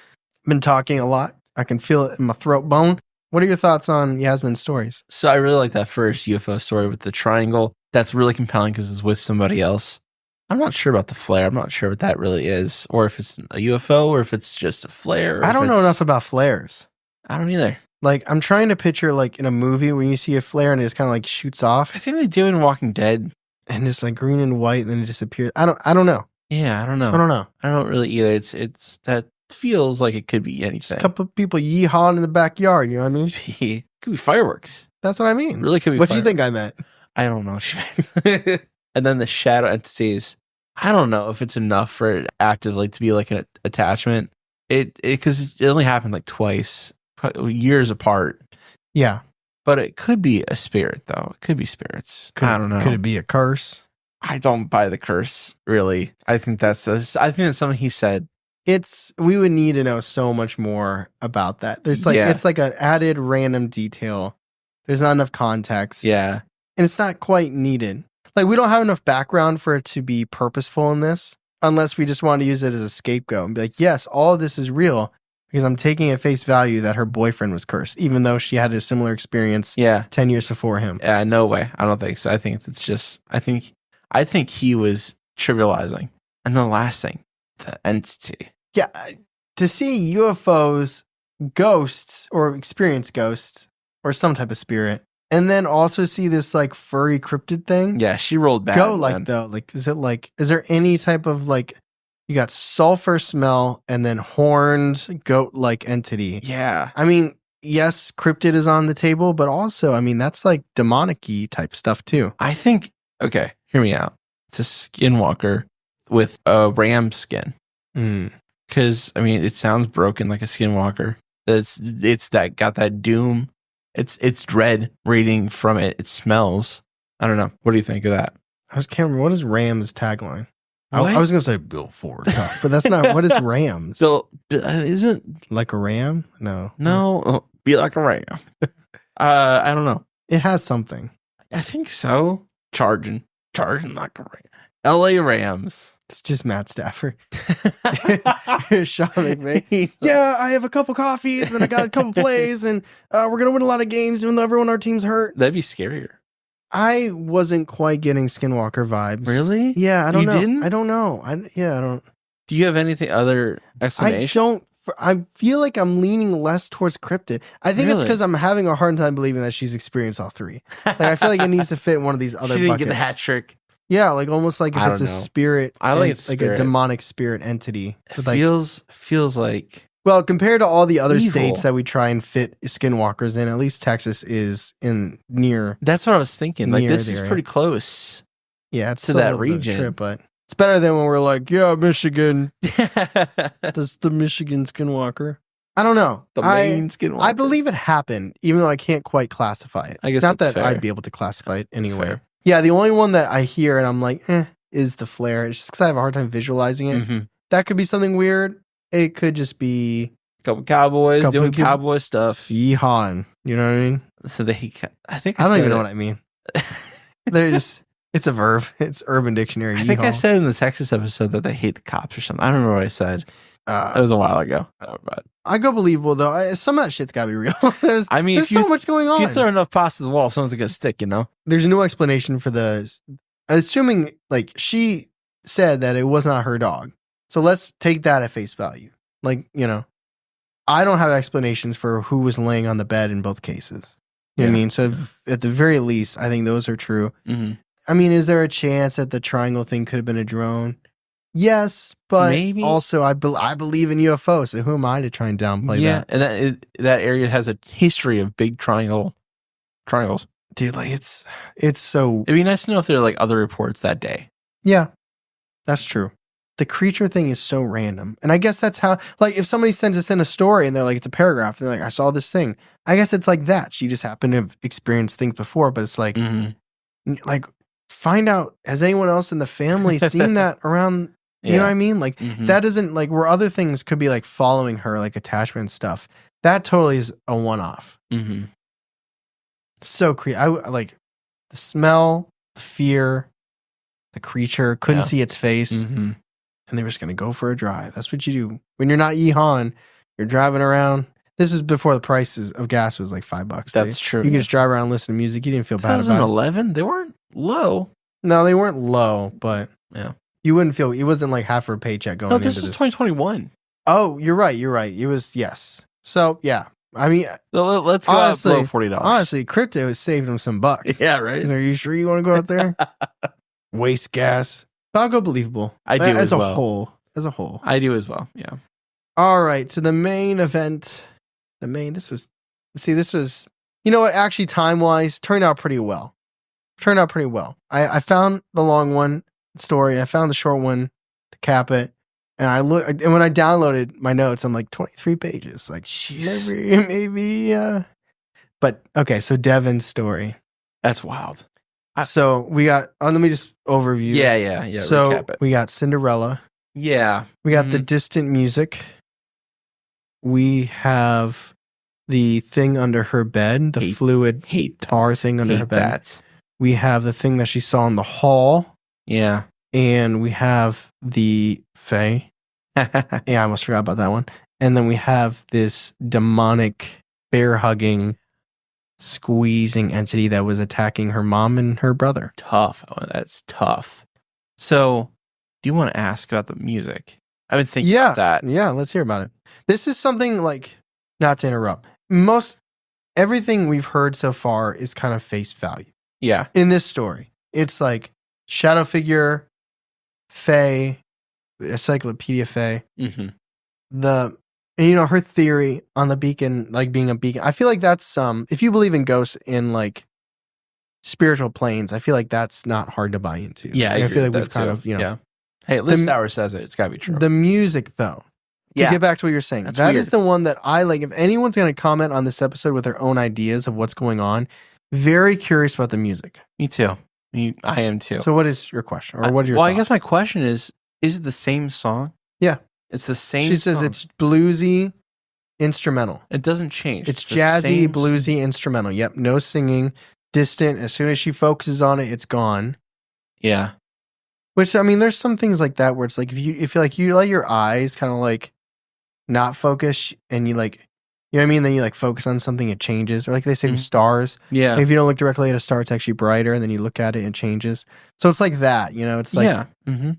Been talking a lot. I can feel it in my throat bone. What are your thoughts on Yasmin's stories? So I really like that first UFO story with the triangle. That's really compelling because it's with somebody else. I'm not sure about the flare. I'm not sure what that really is, or if it's a UFO, or if it's just a flare. I don't know enough about flares. I don't either. Like, I'm trying to picture, like, in a movie when you see a flare and it just kind of, like, shoots off. I think they do in Walking Dead. And it's, like, green and white, and then it disappears. I don't know. Yeah, I don't know. I don't really either. It's that feels like it could be anything. Just a couple of people yeehawing in the backyard, you know what I mean? It could be fireworks. That's what I mean. It really could be What do you think I meant? I don't know what she meant. And then the shadow entities, I don't know if it's enough for it actively to be like an attachment. Because it only happened like twice, years apart. Yeah. But it could be a spirit, though. It could be spirits. I don't know. Could it be a curse? I don't buy the curse, really. I think that's something he said. We would need to know so much more about that. There's like, It's like an added random detail. There's not enough context. Yeah. And it's not quite needed. Like, we don't have enough background for it to be purposeful in this, unless we just want to use it as a scapegoat and be like, yes, all of this is real because I'm taking at face value that her boyfriend was cursed, even though she had a similar experience 10 years before him. Yeah, no way. I don't think so. I think it's just, I think he was trivializing. And the last thing, the entity. Yeah. To see UFOs, ghosts, or experience ghosts, or some type of spirit, and then also see this like furry cryptid thing. Yeah, she rolled back. Is there any type of like, you got sulfur smell and then horned goat-like entity? Yeah. I mean, yes, cryptid is on the table, but also, I mean, that's like demonic-y type stuff too. I think, okay, hear me out. It's a skinwalker with a ram skin. Because, I mean, it sounds broken like a skinwalker. It's that got that doom. It's dread reading from it. It smells. I don't know. What do you think of that? I can't remember. What is Ram's tagline? I was going to say Bill Ford, but that's not. What is Ram's? So, isn't like a ram? No. Be like a ram. I don't know. It has something. I think so. Charging like a ram. L.A. Rams. It's just Matt Stafford. Sean McVay. Yeah, I have a couple coffees, and I got a couple plays, and we're going to win a lot of games, even though everyone on our team's hurt. That'd be scarier. I wasn't quite getting Skinwalker vibes. Really? Yeah, I don't know. You didn't? I don't know. I don't. Do you have anything other explanation? I feel like I'm leaning less towards cryptid. I think it's because I'm having a hard time believing that she's experienced all three. Like, I feel like it needs to fit in one of these other She didn't buckets. get the hat trick. Yeah, like almost like if I it's a don't know. spirit, I like it's like spirit. a demonic spirit entity. It feels like Well, compared to all the other evil. states that we try and fit skinwalkers in, at least Texas is in near. That's what I was thinking. Like Near this the is area. pretty close. Yeah, it's To still a that little bit of a region. trip, but it's better than when we're like, yeah, Michigan. That's the Michigan skinwalker. I don't know. The main skinwalker. I believe it happened, even though I can't quite classify it. I guess not that's that fair. I'd be able to classify it anywhere. fair. Yeah, the only one that I hear and I'm like, is the flare. It's just because I have a hard time visualizing it. Mm-hmm. That could be something weird. It could just be Couple cowboys Couple doing people- cowboy stuff. yeehawing. You know what I mean? So I think I don't said even know it. what I mean. They're just. It's a verb. It's Urban Dictionary. I think I yeehaw. said in the Texas episode that they hate the cops or something. I don't remember what I said. It was a while ago. But I go believable though. Some of that shit's gotta be real. there's if so much going on. you throw enough pasta to the wall, someone's gonna stick. You know. There's no explanation for the. Assuming like she said that it was not her dog, so let's take that at face value. Like I don't have explanations for who was laying on the bed in both cases. You know what I mean? So at the very least, I think those are true. Mm-hmm. I mean, is there a chance that the triangle thing could have been a drone? Yes, but Maybe. also I believe in UFOs, so who am I to try and downplay that? And that area has a history of big triangles. Dude, like it's so It'd be nice to know if there are like other reports that day. yeah, that's true. The creature thing is so random, and I guess that's how. Like, if somebody sends us in a story and they're like, it's a paragraph, and they're like, I saw this thing. I guess it's like that. She just happened to have experienced things before, but it's like, like find out, has anyone else in the family seen that around? You know what I mean? Like that isn't like where other things could be like following her, like attachment stuff. That totally is a one-off. Mm-hmm. So creepy. I like the smell, the fear, the creature. Couldn't see its face, and they were just gonna go for a drive. That's what you do when you're not yeehawing. You're driving around. This is before the prices of gas was like $5. That's true. You can just drive around and listen to music. You didn't feel bad about it. 2011, they weren't low. No, they weren't low, but Yeah. you wouldn't feel. It wasn't like half her paycheck going No, into this this. was 2021. Oh, you're right. You're right. It was yes. So yeah, I mean, So let's go honestly, out below $40. honestly, crypto has saved him some bucks. Yeah, right. Are you sure you want to go out there? Waste gas. But I'll go believable. I do as as a well. whole. As a whole. I do as well. Yeah. All right. So the main event. This was. You know what? Actually, time wise, turned out pretty well. I found the long one story. I found the short one to cap it. And when I downloaded my notes, I'm like 23 pages. Like, Jeez. maybe. But okay, so Devon's story. That's wild. So we got. Let me just overview. Yeah. So recap it. we got Cinderella. Yeah. We got the distant music. We have the thing under her bed, the fluid tar thing under her bed. That. We have the thing that she saw in the hall. Yeah. And we have the Fae. Yeah, I almost forgot about that one. And then we have this demonic, bear-hugging, squeezing entity that was attacking her mom and her brother. Tough. Oh, that's tough. So, do you want to ask about the music? I've been thinking about that. Yeah, let's hear about it. This is something like, not to interrupt, everything we've heard so far is kind of face value. Yeah. In this story, it's like shadow figure, Fae, Encyclopedia Fae. Mm-hmm. Her theory on the beacon, like being a beacon. I feel like that's if you believe in ghosts in like spiritual planes, I feel like that's not hard to buy into. Yeah, I feel like we've kind of Yeah. Hey, Liz Sauer says it. It's got to be true. The music, though. To get back to what you're saying, that is the one that I like. If anyone's going to comment on this episode with their own ideas of what's going on, very curious about the music. Me too. I am too. So what is your question? Or what are your thoughts? I guess my question is it the same song? Yeah. It's the same She says it's bluesy instrumental. It doesn't change. It's jazzy, bluesy instrumental. Yep. No singing. Distant. As soon as she focuses on it, it's gone. Yeah. Which, I mean, there's some things like that where it's like, if you let your eyes kind of like not focus and you like, you know what I mean? Then you like focus on something, it changes. Or like they say with stars. Yeah. Like if you don't look directly at a star, it's actually brighter. And then you look at it and it changes. So it's like that, it's like. Yeah. Mm-hmm.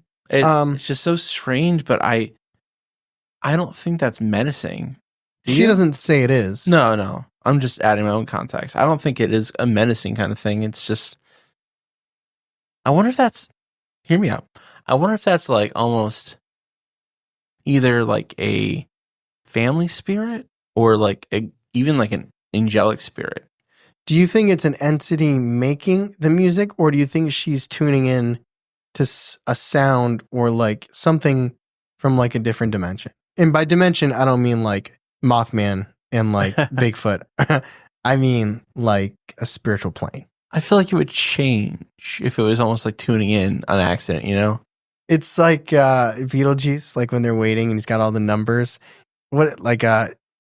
It's just so strange, but I don't think that's menacing. She doesn't say it is. No. I'm just adding my own context. I don't think it is a menacing kind of thing. It's just, I wonder if that's hear me out. I wonder if that's like almost either like a family spirit or like even like an angelic spirit. Do you think it's an entity making the music, or do you think she's tuning in to a sound or like something from like a different dimension? And by dimension, I don't mean like Mothman and like Bigfoot. I mean like a spiritual plane. I feel like it would change if it was almost like tuning in on accident, you know? It's like Beetlejuice, like when they're waiting and he's got all the numbers. What, like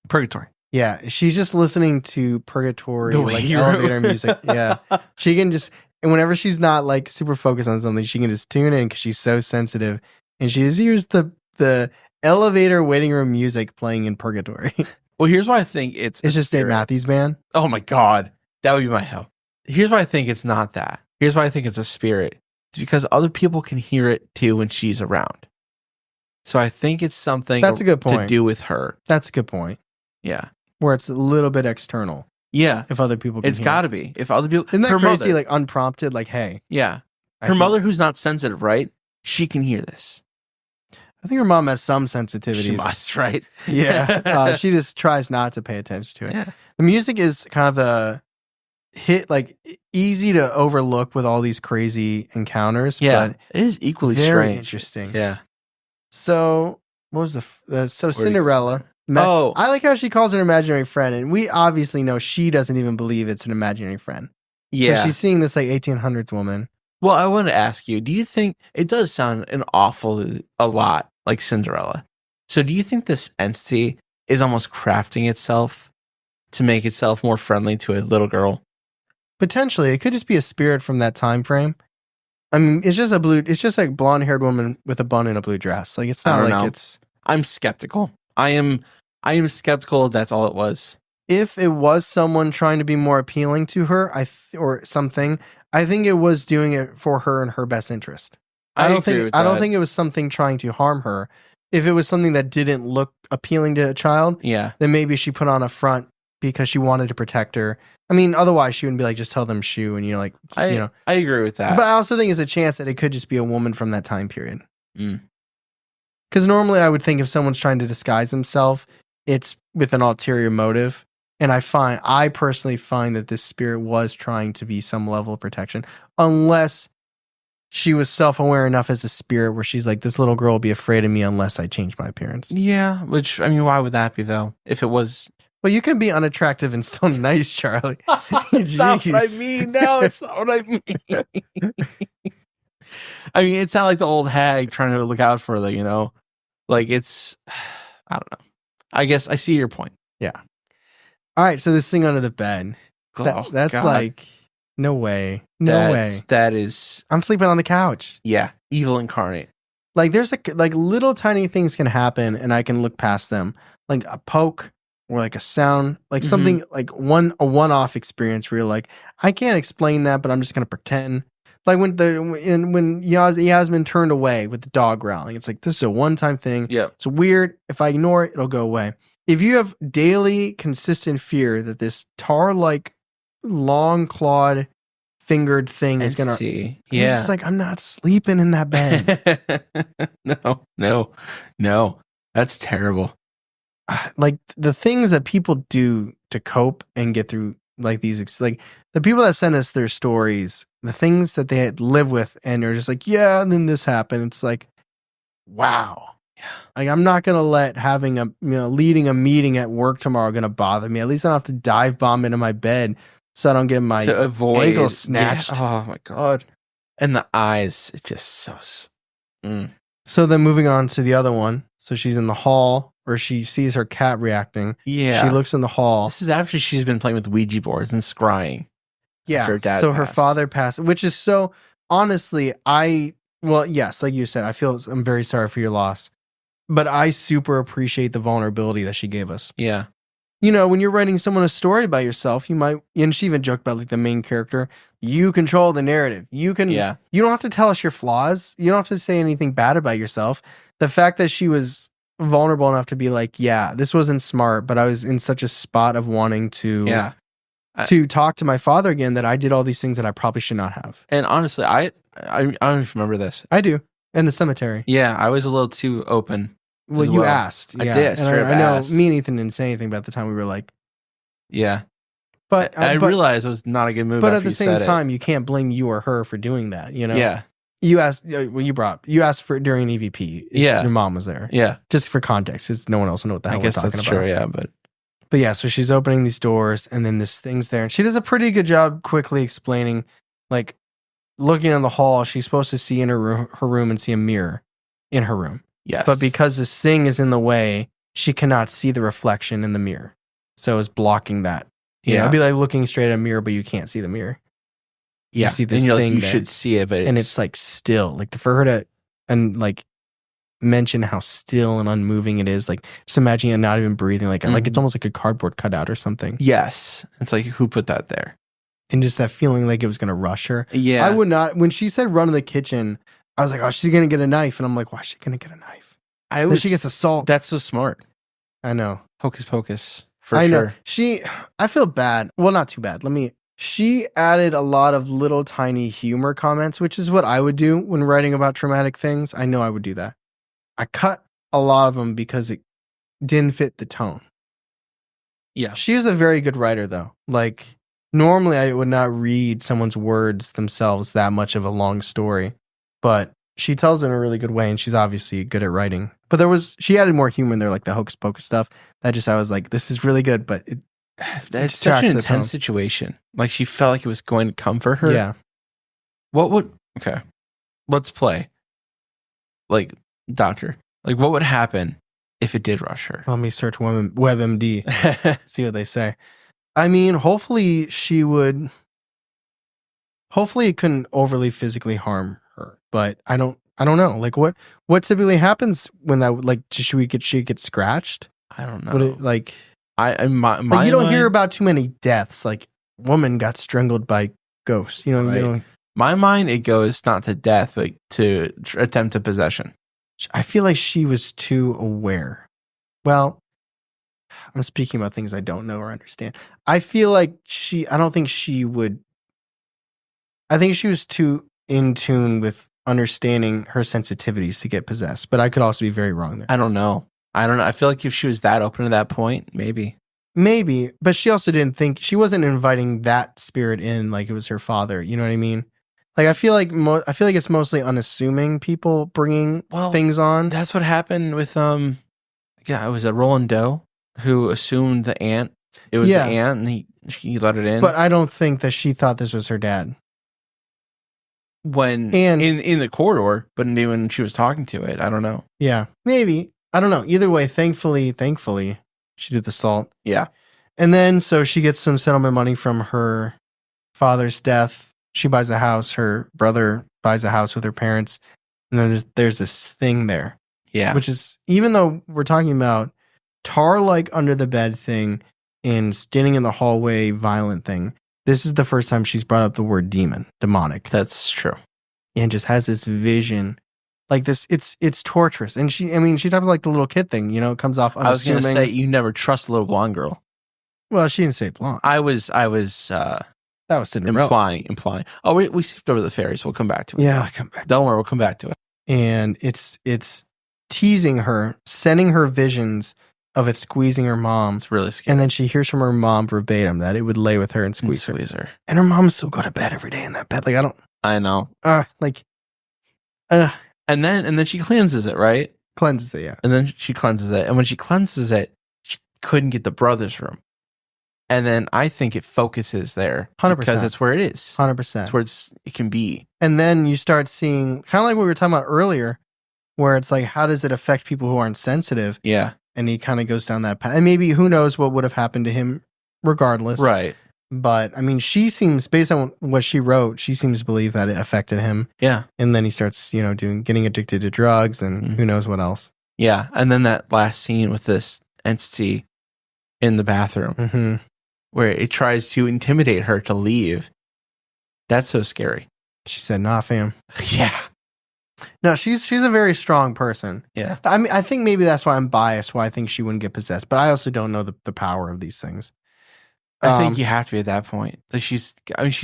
Purgatory. Yeah, she's just listening to Purgatory, The like hero. elevator music. Yeah, she can just, and whenever she's not like super focused on something, she can just tune in because she's so sensitive, and she just hears the elevator waiting room music playing in Purgatory. Well, here's why I think it's just Dave Matthews Band. Oh my God, that would be my hell. Here's why I think it's not that. Here's why I think it's a spirit. It's because other people can hear it too when she's around. So I think it's something That's a good point to do with her. That's a good point. Yeah. Where it's a little bit external. Yeah. If other people can It's got to be. If other people... Isn't that her crazy? mother, Like unprompted, like, hey. Yeah. Her mother, who's not sensitive, right? She can hear this. I think her mom has some sensitivities. She must, right? Yeah. She just tries not to pay attention to it. Yeah. The music is kind of the hit, like easy to overlook with all these crazy encounters. Yeah. But it is equally very strange. interesting. Yeah. So, what was so Cinderella... Oh. I like how she calls her an imaginary friend, and we obviously know she doesn't even believe it's an imaginary friend. Yeah. So she's seeing this like 1800s woman. Well, I want to ask you, do you think it does sound a lot like Cinderella? So do you think this entity is almost crafting itself to make itself more friendly to a little girl? Potentially. It could just be a spirit from that time frame. I mean, it's just like blonde-haired woman with a bun and a blue dress. Like, it's not like it's... I'm skeptical. I am skeptical that's all it was. If it was someone trying to be more appealing to her, or something, I think it was doing it for her in her best interest. I don't think it was something trying to harm her. If it was something that didn't look appealing to a child, yeah, then maybe she put on a front because she wanted to protect her. I mean, otherwise she wouldn't be like, just tell them shoo, and I agree with that. But I also think it's a chance that it could just be a woman from that time period. Mm. Because normally I would think if someone's trying to disguise himself, it's with an ulterior motive. And I personally find that this spirit was trying to be some level of protection. Unless she was self-aware enough as a spirit where she's like, this little girl will be afraid of me unless I change my appearance. Yeah, which, I mean, why would that be though? If it was... Well, you can be unattractive and still nice, Charlie. That's not what I mean. No, it's not what I mean. I mean, it's not like the old hag trying to look out for the, you know, like it's, I don't know. I guess I see your point. Yeah. All right. So this thing under the bed, that's God. like, no way. No way. That is. I'm sleeping on the couch. Yeah. Evil incarnate. Like there's like little tiny things can happen and I can look past them. Like a poke or like a sound, like something like a one-off experience where you're like, I can't explain that, but I'm just going to pretend. Like when Yasmin turned away with the dog growling, it's like, this is a one-time thing. Yeah. It's weird. If I ignore it, it'll go away. If you have daily consistent fear that this tar-like long-clawed fingered thing is going to... Yeah. It's just like, I'm not sleeping in that bed. No. That's terrible. Like the things that people do to cope and get through like these, like the people that send us their stories, the things that they live with, and they're just like, yeah, and then this happened. It's like, wow. Yeah. Like I'm not gonna let leading a meeting at work tomorrow gonna bother me. At least I don't have to dive bomb into my bed so I don't get my ankle snatched. Yeah. Oh my God. And the eyes, it's just so. So then moving on to the other one. So she's in the hall. Or she sees her cat reacting. Yeah. She looks in the hall. This is after she's been playing with Ouija boards and scrying. Yeah. Her dad so her father passed, which is so, honestly, yes, like you said, I'm very sorry for your loss. But I super appreciate the vulnerability that she gave us. Yeah. You know, when you're writing someone a story about yourself, you might, and she even joked about like the main character, you control the narrative. You don't have to tell us your flaws. You don't have to say anything bad about yourself. The fact that she was vulnerable enough to be like, yeah, this wasn't smart, but I was in such a spot of wanting to to talk to my father again that I did all these things that I probably should not have. And honestly, I don't even remember this. I do. In the cemetery. Yeah, I was a little too open. Well, you asked. Yeah. I did. Straight up I know asked. me and Ethan didn't say anything, but at the time we were like, yeah. But I realized it was not a good move. But at the same time, you can't blame you or her for doing that. You know. Yeah. You asked. Well, you asked for it during EVP. Yeah. Your mom was there. Yeah. Just for context, because no one else will know what the hell we're talking about. True. Yeah, But yeah, so she's opening these doors, and then this thing's there, and she does a pretty good job quickly explaining, like, looking in the hall, she's supposed to see in her room and see a mirror in her room. Yes. But because this thing is in the way, she cannot see the reflection in the mirror. So it's blocking that. You know, it'd be like looking straight at a mirror, but you can't see the mirror. Yeah. You see this and thing you should see it, but it's like still. Like for her to mention how still and unmoving it is. Like just imagine it not even breathing. Like it's almost like a cardboard cutout or something. Yes. It's like, who put that there? And just that feeling like it was going to rush her. Yeah. I would not. When she said run to the kitchen, I was like, oh, she's going to get a knife. And I'm like, why is she going to get a knife? Then she gets assault. That's so smart. I know. Hocus pocus. I know. I feel bad. Well, not too bad. She added a lot of little tiny humor comments, which is what I would do when writing about traumatic things. I know I would do that. I cut a lot of them because it didn't fit the tone. Yeah. She is a very good writer, though. Like, normally I would not read someone's words themselves that much of a long story, but she tells it in a really good way, and she's obviously good at writing. But she added more humor in there, like the hocus pocus stuff. I was like, this is really good, but it's such an intense situation. Like she felt like it was going to come for her. Yeah. Okay. Let's play. Like, doctor. Like, what would happen if it did rush her? Let me search WebMD. See what they say. I mean, hopefully it couldn't overly physically harm her, but I don't know. Like what typically happens when that, like, should she get scratched? I don't know. Would it, like, you don't hear about too many deaths. Like, woman got strangled by ghosts. You know, right. My mind, it goes not to death, but to attempted possession. I feel like she was too aware. Well, I'm speaking about things I don't know or understand. I feel like I think she was too in tune with understanding her sensitivities to get possessed, but I could also be very wrong there. I don't know. I feel like if she was that open to that point, maybe, but she also didn't think, she wasn't inviting that spirit in like it was her father. You know what I mean? Like, I feel like it's mostly unassuming people bringing things on. That's what happened with, it was a Roland Doe who assumed the aunt. It was the aunt, and he let it in. But I don't think that she thought this was her dad. In the corridor, but when she was talking to it, I don't know. Yeah, maybe. I don't know. Either way, thankfully, she did the salt. Yeah. And then, so she gets some settlement money from her father's death. She buys a house. Her brother buys a house with her parents. And then there's this thing there. Yeah. Which is, even though we're talking about tar-like under the bed thing and standing in the hallway violent thing, this is the first time she's brought up the word demonic. That's true. And just has this vision. Like this, it's torturous. And she talks like the little kid thing, you know, it comes off unassuming. I was going to say, you never trust a little blonde girl. Well, she didn't say blonde. I was that was Cinderella. Implying. Oh, we skipped over the fairies. We'll come back to it. Yeah, I'll come back. Don't worry, we'll come back to it. And it's teasing her, sending her visions of it squeezing her mom. It's really scary. And then she hears from her mom verbatim that it would lay with her and squeeze her. And her mom still go to bed every day in that bed. Like, I know. And then she cleanses it, right? Cleanses it, yeah. And then she cleanses it. And when she cleanses it, she couldn't get the brother's room. And then I think it focuses there. 100%. Because that's where it is. 100%. That's where it can be. And then you start seeing, kind of like what we were talking about earlier, where it's like, how does it affect people who aren't sensitive? Yeah. And he kind of goes down that path. And maybe, who knows what would have happened to him regardless. Right. But, I mean, she seems, based on what she wrote, she seems to believe that it affected him. Yeah. And then he starts, getting addicted to drugs and who knows what else. Yeah. And then that last scene with this entity in the bathroom where it tries to intimidate her to leave. That's so scary. She said, nah, fam. Yeah. No, she's a very strong person. Yeah. I mean, I think maybe that's why I'm biased, why I think she wouldn't get possessed. But I also don't know the power of these things. I think you have to be at that point. Like she's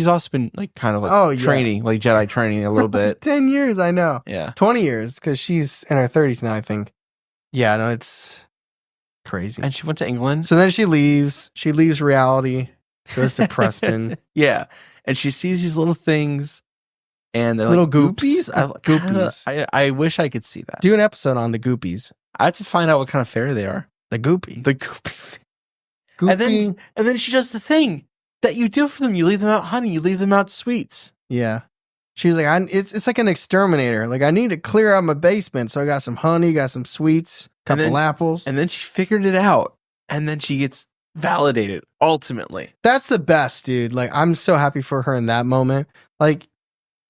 also been like kind of like training, like Jedi training a little bit. 10 years, I know. Yeah. 20 years, because she's in her 30s now, I think. Yeah, no, it's crazy. And she went to England. So then she leaves reality, goes to Preston. Yeah. And she sees these little things, and they're little like goopies. Goopies. I wish I could see that. Do an episode on the goopies. I have to find out what kind of fairy they are. The goopy. The goopy. And then she does the thing that you do for them. You leave them out honey. You leave them out sweets. Yeah. She was like, it's like an exterminator. Like, I need to clear out my basement. So I got some honey, got some sweets, couple apples. And then she figured it out. And then she gets validated, ultimately. That's the best, dude. Like, I'm so happy for her in that moment. Like,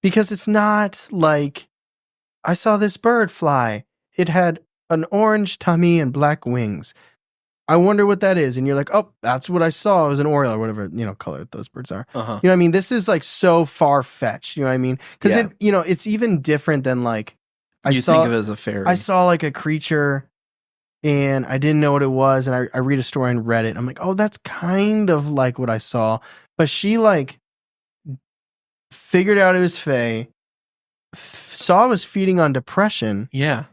because it's not like, I saw this bird fly. It had an orange tummy and black wings. I wonder what that is. And you're like, oh, that's what I saw. It was an Oriole or whatever, color those birds are. Uh-huh. You know what I mean? This is like so far-fetched. You know what I mean? Because it's even different than like, think of it as a fairy. I saw like a creature and I didn't know what it was. And I read a story on Reddit. I'm like, oh, that's kind of like what I saw. But she like figured out it was fae, saw I was feeding on depression. Yeah.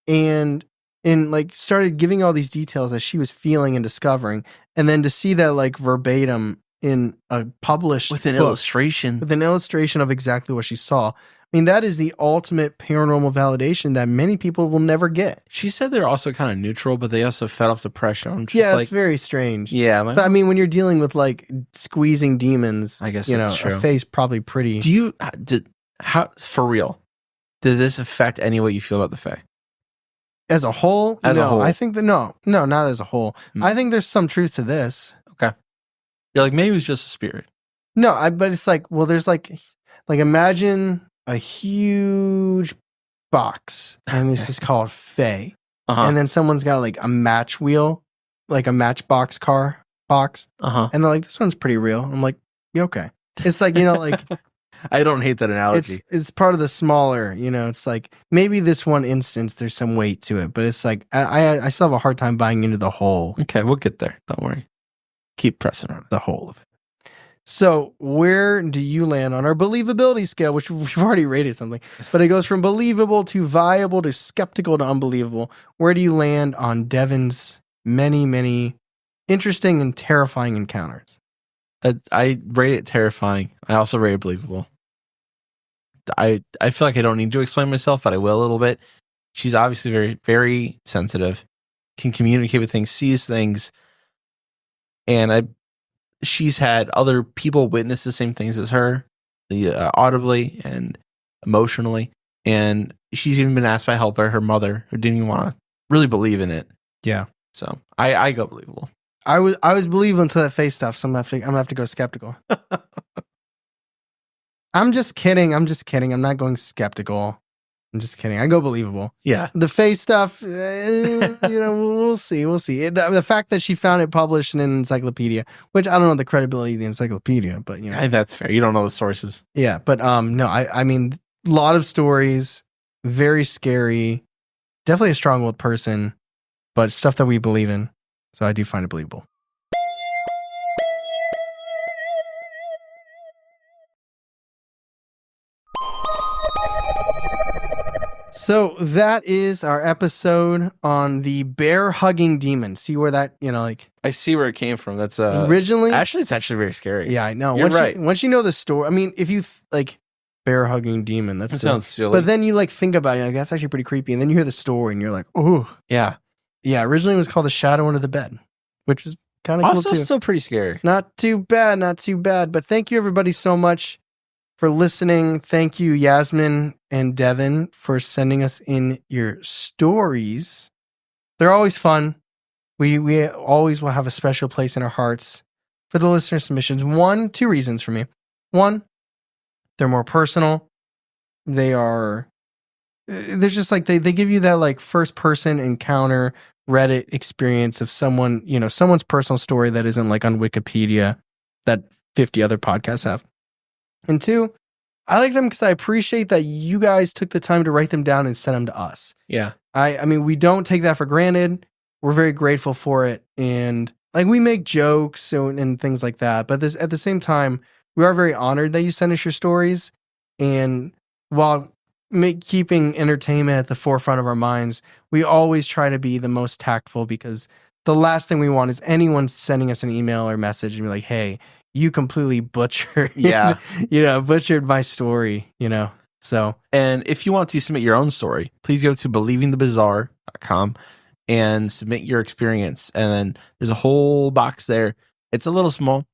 And like started giving all these details that she was feeling and discovering. And then to see that like verbatim in a published with an book, illustration of exactly what she saw. I mean, that is the ultimate paranormal validation that many people will never get. She said they're also kind of neutral, but they also fed off depression. Yeah, it's very strange. Yeah. But I mean, when you're dealing with like squeezing demons, I guess that's true. A fae's probably pretty. For real, did this affect any way you feel about the fae? As a whole? A whole. I think that no, not as a whole. I think there's some truth to this. Okay. You're like, maybe it was just a spirit. No, but it's like, well, there's like imagine a huge box, and this is called fae. Uh-huh. And then someone's got like a match wheel, like a matchbox car box. Uh-huh. And they're like, this one's pretty real. I'm like, yeah, okay. It's like, like I don't hate that analogy. It's part of the smaller, it's like maybe this one instance there's some weight to it, but it's like I still have a hard time buying into the whole. Okay, we'll get there. Don't worry. Keep pressing on the whole of it. So where do you land on our believability scale, which we've already rated something, but it goes from believable to viable to skeptical to unbelievable. Where do you land on Devon's many, many interesting and terrifying encounters? I rate it terrifying. I also rate it believable. I feel like I don't need to explain myself, but I will a little bit. She's obviously very, very sensitive, can communicate with things, sees things, and she's had other people witness the same things as her, audibly and emotionally, and she's even been asked by her mother, who didn't even want to really believe in it. Yeah. So I go believable. I was believing until that face stuff, so I'm gonna have to go skeptical. I'm just kidding. I'm not going skeptical. I'm just kidding. I go believable. Yeah. The face stuff, we'll see. The fact that she found it published in an encyclopedia, which I don't know the credibility of the encyclopedia, but that's fair. You don't know the sources. Yeah, but no, I mean, a lot of stories, very scary, definitely a strong-willed person, but stuff that we believe in. So I do find it believable. So that is our episode on the bear hugging demon. See where that, I see where it came from. That's originally. Actually, it's actually very scary. Yeah, I know. You're right. Once you know the story, I mean, if you bear hugging demon, that sounds silly. But then you think about it, that's actually pretty creepy. And then you hear the story, and you're like, oh, yeah. Yeah, originally it was called The Shadow Under the Bed, which is kind of cool too. Also still pretty scary. Not too bad. But thank you everybody so much for listening. Thank you, Yasmin and Devin, for sending us in your stories. They're always fun. We always will have a special place in our hearts for the listener submissions. Two reasons for me. One, they're more personal. They're just like, they give you that first person encounter Reddit experience of someone, someone's personal story that isn't on Wikipedia that 50 other podcasts have. And two, I like them because I appreciate that you guys took the time to write them down and send them to us. Yeah. I mean, we don't take that for granted. We're very grateful for it. And like we make jokes and things like that, but at the same time, we are very honored that you send us your stories. And while keeping entertainment at the forefront of our minds, we always try to be the most tactful, because the last thing we want is anyone sending us an email or message and be like, hey, you completely butchered, butchered my story, So, and if you want to submit your own story, please go to believingthebizarre.com and submit your experience. And then there's a whole box there. It's a little small,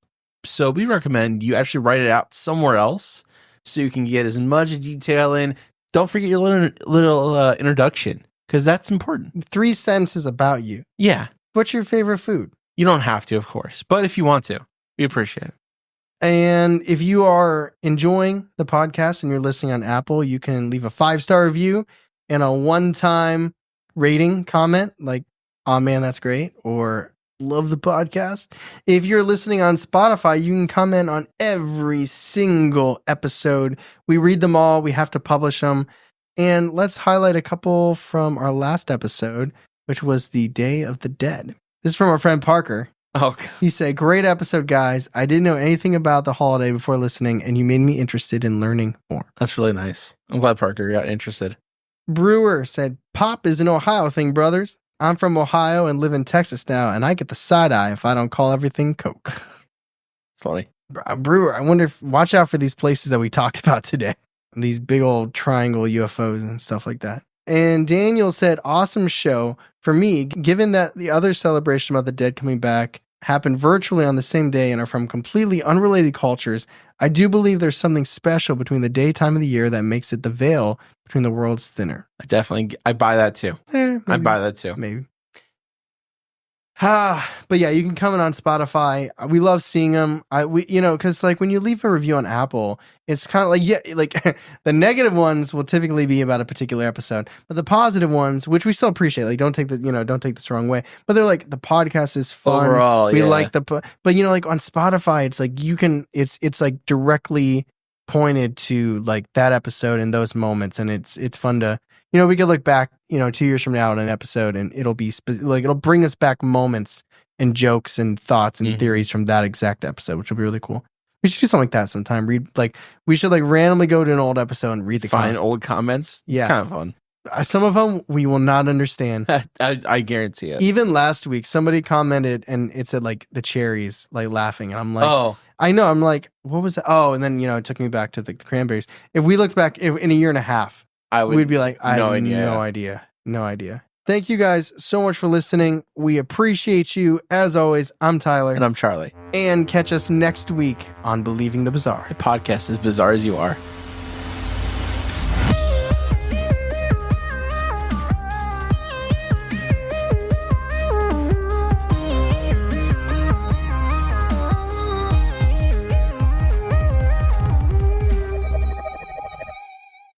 so we recommend you actually write it out somewhere else so you can get as much detail in. Don't forget your little introduction, because that's important. 3 sentences about you. Yeah. What's your favorite food? You don't have to, of course, but if you want to, we appreciate it. And if you are enjoying the podcast and you're listening on Apple, you can leave a 5-star review and a one-time rating comment like, oh man, that's great, or love the podcast. If you're listening on Spotify, you can comment on every single episode. We read them all. We have to publish them. And let's highlight a couple from our last episode, which was the Day of the Dead. This is from our friend Parker. Oh, God. He said, great episode, guys. I didn't know anything about the holiday before listening, and you made me interested in learning more. That's really nice. I'm glad Parker got interested. Brewer said, pop is an Ohio thing, brothers. I'm from Ohio and live in Texas now, and I get the side eye if I don't call everything Coke. It's funny. Brewer, I wonder watch out for these places that we talked about today. These big old triangle UFOs and stuff like that. And Daniel said, awesome show. For me, given that the other celebration of the dead coming back happened virtually on the same day and are from completely unrelated cultures, I do believe there's something special between the daytime of the year that makes it the veil between the worlds thinner. I buy that too. I buy that too. Maybe. But yeah, you can comment on Spotify. We love seeing them. Because like when you leave a review on Apple, it's kind of like the negative ones will typically be about a particular episode, but the positive ones, which we still appreciate, like don't take this the wrong way, but they're like, the podcast is fun. Overall, we like but like on Spotify, it's like it's like directly pointed to like that episode and those moments, and it's fun to. We could look back, 2 years from now on an episode, and it'll be it'll bring us back moments and jokes and thoughts and theories from that exact episode, which will be really cool. We should do something like that sometime. We should randomly go to an old episode and read old comments. Yeah, it's kind of fun. Some of them we will not understand. I guarantee it. Even last week, somebody commented and it said like the cherries, like laughing, and I'm like, oh, I know. I'm like, what was that? Oh, and then it took me back to the cranberries. If we looked back in a year and a half, we'd be like, I have no idea. Thank you guys so much for listening. We appreciate you. As always, I'm Tyler. And I'm Charlie. And catch us next week on Believing the Bizarre. The podcast is bizarre as you are.